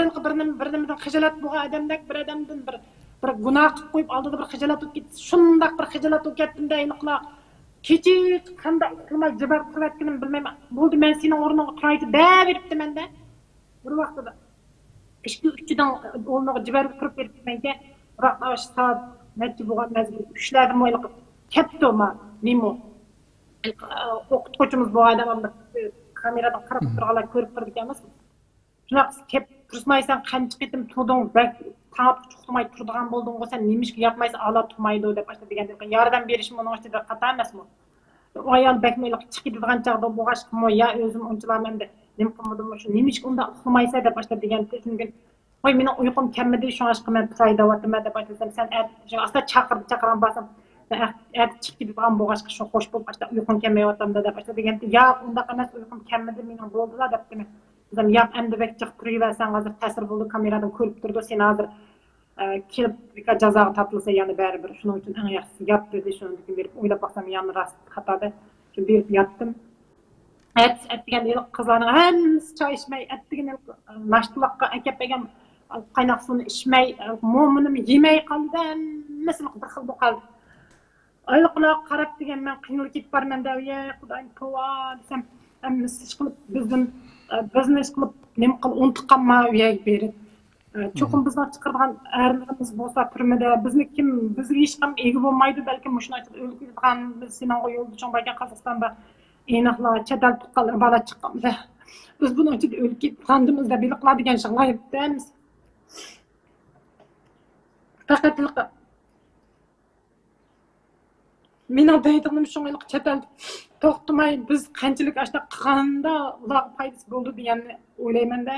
xijolat bo'lgan odamdek bir odamdan bir gunoh qilib qo'yib oldida bir xijolat o'tib ketdi. Shundoq bir xijolat o'tib ketdimda aniqla kecha qanday qilmay jibar qilayotganimni bilmayman. Bo'ldi men sening o'rningga turaydi deb beribdi menda. Bir vaqtida 2-3 dan o'rniga jibar qilib beribdi-menga. Biroq soat necha bo'lgan mazgil 3lardan o'ylab ketdi ma nimo. O'qituvchimiz bu odamni kameradan qarab turganlar ko'rib turdi ekanmiz. Şunaq kep turmaysan qancha qitim turding, tap chuqmay turdigan bo'lding, sen nimishga yapmaysan, ala turmaydi deb başta deganda yordam berish buning ichida xato emasmi? O ayol bakmaylik chiqib turgan chaqda bo'g'ashqimi ya o'zim unchilarman deb nim qilmadim shu nimishga unda uxlamaysan deb başta deganda chunki qo'y meni uyqum kelmadi, shu ashqa men turayda o'tma deb aytsam sen asla chaqirgan basam chiqib turgan bo'g'ashqa shu xo'sh bo'lib başta uyqum kelmayotganda deb başta deganda ya unda emas uyqum kelmadi mening bo'ldilar debdi men. Bizim yap endi bek chiqib turaversan hozir ta'sir bo'ldi kameradan ko'rib turdi sen hozir kelib jazoga tortilsa yana baribir shuning uchun eng yaxshisi yap dedi shuni berib o'ylab baqsam yana rost xatoda shu berib yotdim degan qizlarning hammasi choy ichmay degan mashtuloqqa akab bergan qaynoq suvni ichmay mo'minimni yemay qoldi hammasi bir xil bo'lib qoldi oyliqlar qarab degan men qiynalib ketib borman deb ya xudoyim tova desam hammasi ish qilib bizni ish qilib nima qilib untiqqanma uyga berib cho'qim bizni chiqargan erlarimiz bo'lsa turmada bizni kim bizga hech ham ega bo'lmaydi balkim shuni aytib o'lib ketgan biz senga yo'lda cho'mbagan Qozog'istonda aniqlar chadal tuqqanlar bola chiqqanda biz buni ichida o'lib ketgandimizda biliqlar degan shig'layibdimiz faqat mening deydiganim shuninglik chadal to'xtamay biz qanchalik ashta qilganda ular foydasi bo'ldi deganni o'ylaymanda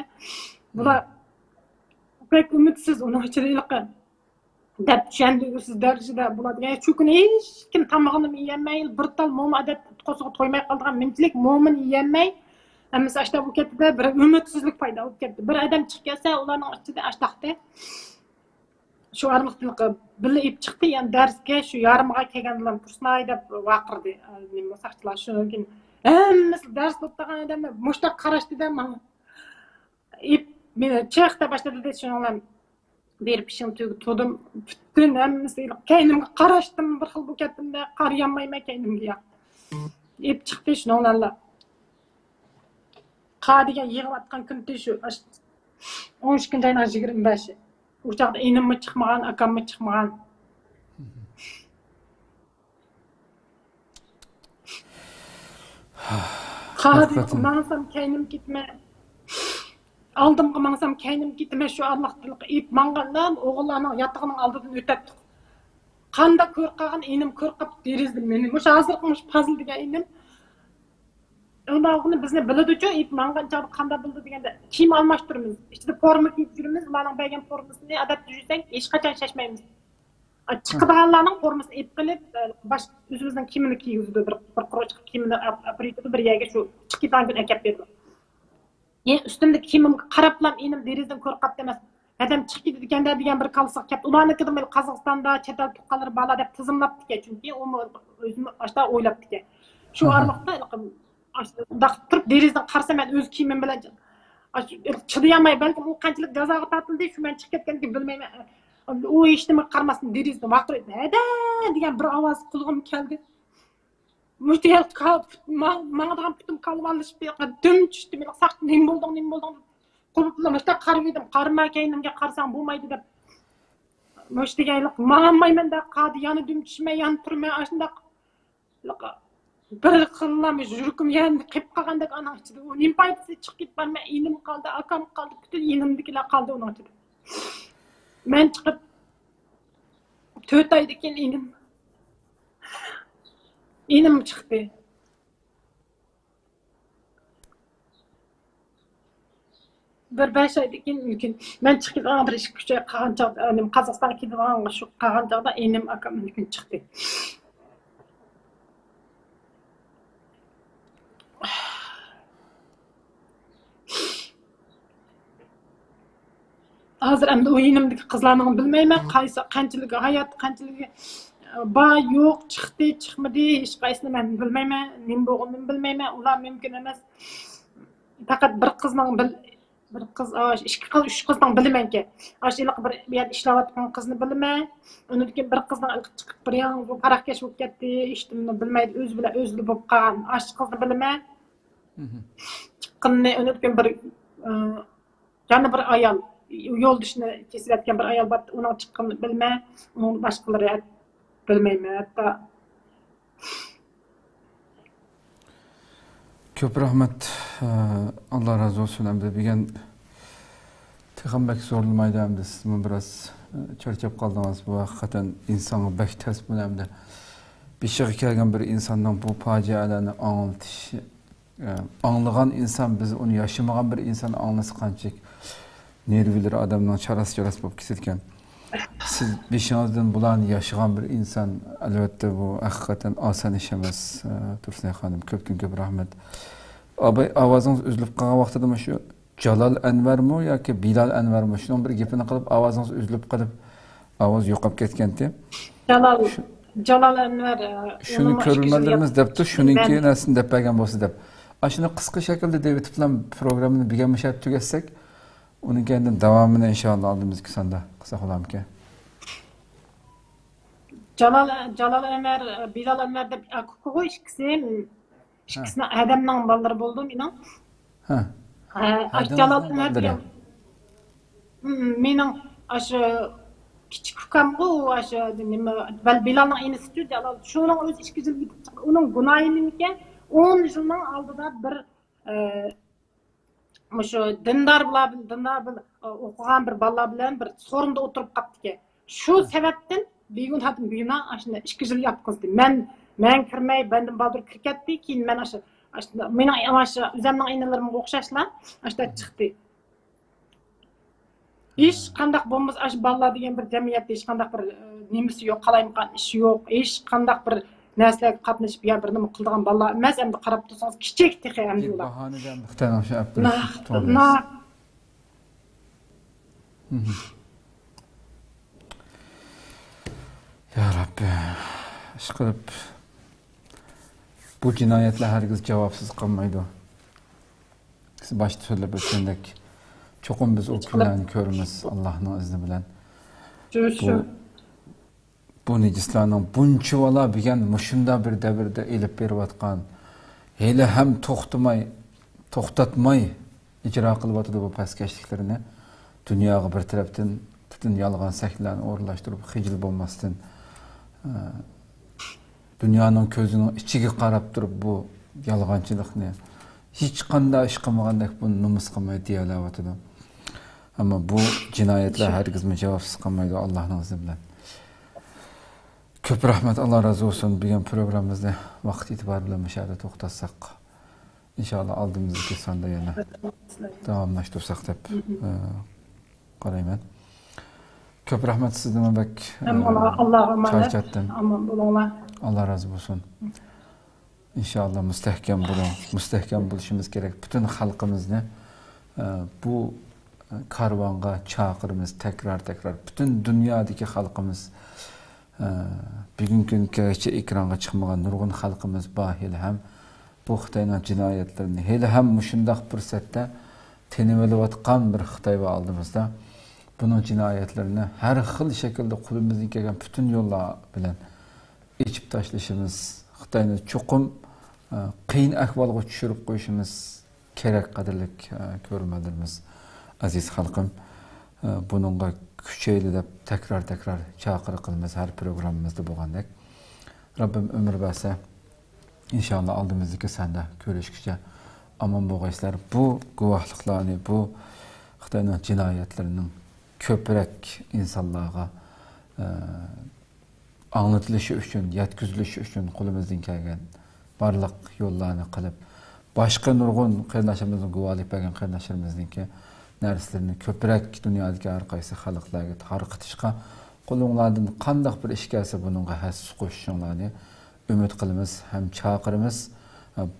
Bular pek ümitsiz onun içeriği dep düşendigisiz derecede buladigan. Shu kuni hech kim tomog'ini yeyolmay, bir tal mo'min adat qo'ziga to'ymay qolgan minchilik mo'min yeyolmay. Hammasi ashta bo'lib ketdi, bir umitsizlik paydo bo'lib ketdi. Bir odam chiqib kelsa, ularning ichida ashtaqda shu arliqdan birga ip chiqdi, yani darsga shu yarimga kelganlar Tursunay deb vaqirdi. Nima saqchilar shundan keyin hammasi dars o'qigan odamlar mushtaq qarashdida menga ip meni chexda boshladi deb shundan berip işim tutdum. Bütün hemmisi kendimge qarashdim, bir xil bo'lib ketdim-da, qarayamayman kendimge ya. Ep chiqdi shunlarla. Qadigan yig'ib kun shu 13 kundan 25. U chaqda enimmi chiqmagan, akammi chiqmagan. Qadigan mansam kendim gitme. Aldımga mangsam kendim gitme şu Allah'tılık ip mangandan oğullarning yatağının aldıdan ötetdik. Qanda körqagan enim körqap derizdim meni. Muş hazırqmış puzzle degan enim. Ondagını bizni biladichu ip mangan chaqda qanda bildi deganda kiyim almashtiramiz. Ichida forma kiyib yuramiz. Ularning bergan formasini adapte yursang hech qachon shashmaymiz. Chiqadiganlarning formasini ip qilib bosh o'zimizning kiyimini kiygizdi bir quruq kiyimini apritib bir yerga shu chiqidan kun akab berdi. Üstümde kimim qaraplam enim derizden korqap demas. Adam chiqdi deganda degan bir qalsaq kep. Ularnikida men Qozog'istonda chet el tuqqanlar bala deb tizimlabdi, chunki u o'zim ashta o'ylabdi. Shu arliqda daq turib derizdan qarsa men o'z kiyimim bilan chidayamay balki u qanchalik jazoga tortildi, shu men chiqib ketganligini bilmayman. U eshitimi qarmasin derizdan vaqirdi. Hada degan bir ovoz qulog'im keldi. Müştiyel kalıp, mağdan putum kalıp alışıp düm düştü. Men saq nem boldun. Quluplamashda qarab edim. Qarma keynimga qarsam bo'lmaydi deb. Müştiyellik mağanmayman da qadi yana düm tushmay, yana turmay ashunda bir qillam yurkim yana qilib qolgandek ana ichida. U nim paytisi chiqib ketmay, enim qoldi, akam qoldi, bütün enimdikilar qoldi uning ichida. Men chiqib 4 oydan keyin enim chiqdi. Bir 5 oydan keyin mumkin. Men chiqib bir ish kuchi qilgan chog'da, Qozog'istonga ketib olgan shu qilgan chog'da enim akam mumkin chiqdi. Hozir endi o'yinimdagi qizlarni bilmayman, qaysi qanchiligi hayot, qanchiligi ba yo'q, chiqdi, chiqmadi, hech qaysini men bilmayman, nim bo'lganini bilmayman. Ular mumkin emas. Faqat bir qizning bir qiz, ikki qiz, uch qizning bilamanki. Ashiliq bir yer ishlayotgan qizni bilaman. Undan keyin bir qizning chiqib bir yang paraqkash bo'lib ketdi, eshitdimni bilmaydi, o'z bilan o'zli bo'lib qolgan. Ash qizni bilaman. Chiqqanni undan keyin bir yana bir ayol yo'ldishni kesayotgan bir ayol bor, uning chiqqanini bilmayman. Uning boshqalari bilmayman hatta. Ko'p rahmat. Allah razı olsun hamda degan texambak zo'rlamaydi hamda siz biraz charchab qoldingiz. Bu haqiqatan insonga bak ters bo'lamdi. Beshig'i kelgan bir insonning bu fojialarni anglatish, anglagan inson biz uni yashamagan bir inson anglasa qanchalik nervilari odamning charasi bo'lib ketgan. Siz beshingizdan bularni yaşayan bir insan, elbette bu hakikaten oson ish emas. Tursunay xonim, ko'p rahmat. Abay ovozingizz uzilib qolgan vaqtida shu Jalol Anvarmi yoki Bilal Anvarmi shuning bir gapini qilib ovozingiz uzilib qolib, ovoz yo'qolib ketgandi. Jalol Anvar shuni ko'rmalarimiz debdi, shuningki narsani deb bergan bo'lsa deb. Ashuni qisqa shaklda David bilan programmani bigamashab tugatsak, uning keyin davomini inshaalloh oldimizgi sonda qilsa qo'lamki. Jalol Anvar, Bilal Anvar deb qo'y ikisini adamning bolalari bo'ldi mening. Jalol Anvar degan mening ashu kichik ukamgu ashu nima Bilalning inisi Jalol shuning o'zi 2 yil ketib uning gunohiniki 10 yilning oldida bir shu dindor o'qigan bir bolalar bilan bir sorunda o'tirib qolibdi. Shu sababdan begun hatim buyuna ashuna 2 yil yotqizdi. Men kirmay, bendim baldur kirib ketdi. Keyin men mening o'zimning aynalarimga o'xshashlar ashda chiqdi. Hech qandaq bo'lmasa, ash bolalar degan bir jamiyatda hech qandaq bir nemisi yo'q, qalayimqan ishi yo'q, hech qandaq bir narsalarga qatnashib, ya bir nima qiladigan bolalar emas. Endi qarab tursangiz, kichik texe endi ular. Bahonadan Xitoyning shu Nah, Ya Rabbi, ishqilib bu jinoyatlar hargiz javobsiz qolmaydi. Siz boshda so'zlab o'tgandek, cho'qim biz o kunlarni ko'ramiz Allohning izni bilan. shu Bu nejislarning buncha vola bilgan mushunda bir davrda elib berayotgan, hali ham to'xtatmay ijro qilyotdi bu pastkashliklarni dunyoga bir tarafdan butun yolg'on saklalarni o'rlashtirib, xijil bo'lmasdan dunyoning ko'zining ichiga qarab turib bu yolg'onchilikni hech qanday ish qilmagandek buni nomus qilmay deyalayotdi. Ammo bu jinoyatlar hargiz javobsiz qolmaydi Allohning izni bilan. Ko'p rahmat, Alloh razı olsun. Bugun programmamizni vaqt e'tibori bilan mushada to'xtatsak, inshaalloh oldimizdagi sonda yana davomlashtirsak deb qarayman. Ko'p rahmat sizga Mabak. Alloh emanet. Aman bo'linglar. Allah razı olsun. İnşallah müstehkem bulun. Müstehkem buluşumuz gerek. Bütün halkımızı bu karvanga çağırımız tekrar. Bütün dünyadaki halkımız bugünkü ekranga çıkmagan nurgun halkımız bahil hem bu Xitayning cinayetlerini hele hem muşundaq bir setde tenivelivatkan bir Xitay ve aldığımızda bunun cinayetlerini her xil şekilde kulümüzün gelen bütün yollar bilen içip taşlaşımız, Xitayni çoğum qiyin ahvolga tushirib qo'yishimiz kerak qadirlik ko'rmadirmiz aziz xalqim. Bununla kuchayli deb tekrar chaqiriq qilamiz har programmamizda bo'lgandek. Rabbim ömür bersa inshaalloh oldimizdagi sanda ko'rishguncha aman bo'lgaysizlar. Bu guvohliklarni, bu Xitoyning jinoyatlarining ko'proq insonlarga anlatılışı üçün, yetkizilishi üçün qo'limizdan kelgan barliq yo'llarni qilib, boshqa nurg'un qarindoshimizning guvohlik bergan qarindoshlarimizningki narsalarni ko'proq dunyodagi har qaysi xalqlarga tarqatishga qo'linglardan qanday bir ish kelsa buningga hassiz qo'shishinglarni umid qilamiz, ham chaqiramiz.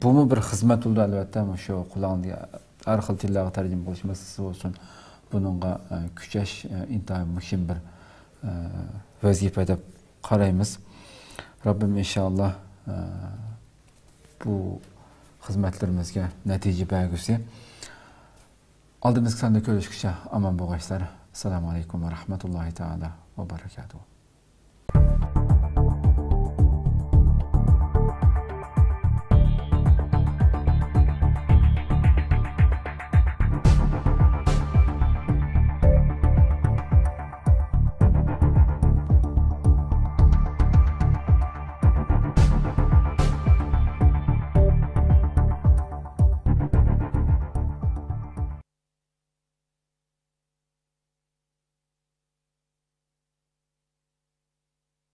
Bumi bir xizmat bo'ldi albatta, shu qulog'ni har xil tillarga tarjima qilish masalasi bo'lsin. Buningga kuchash intayin muhim bir vazifa deb qaraymiz. Rabbim inshaalloh bu xizmatlarimizga natija bergusi. Oldimizga sanda ko'rishguncha aman bo'lgaysizlar. Assalomu alaykum va rahmatullohi taala va barakatuh.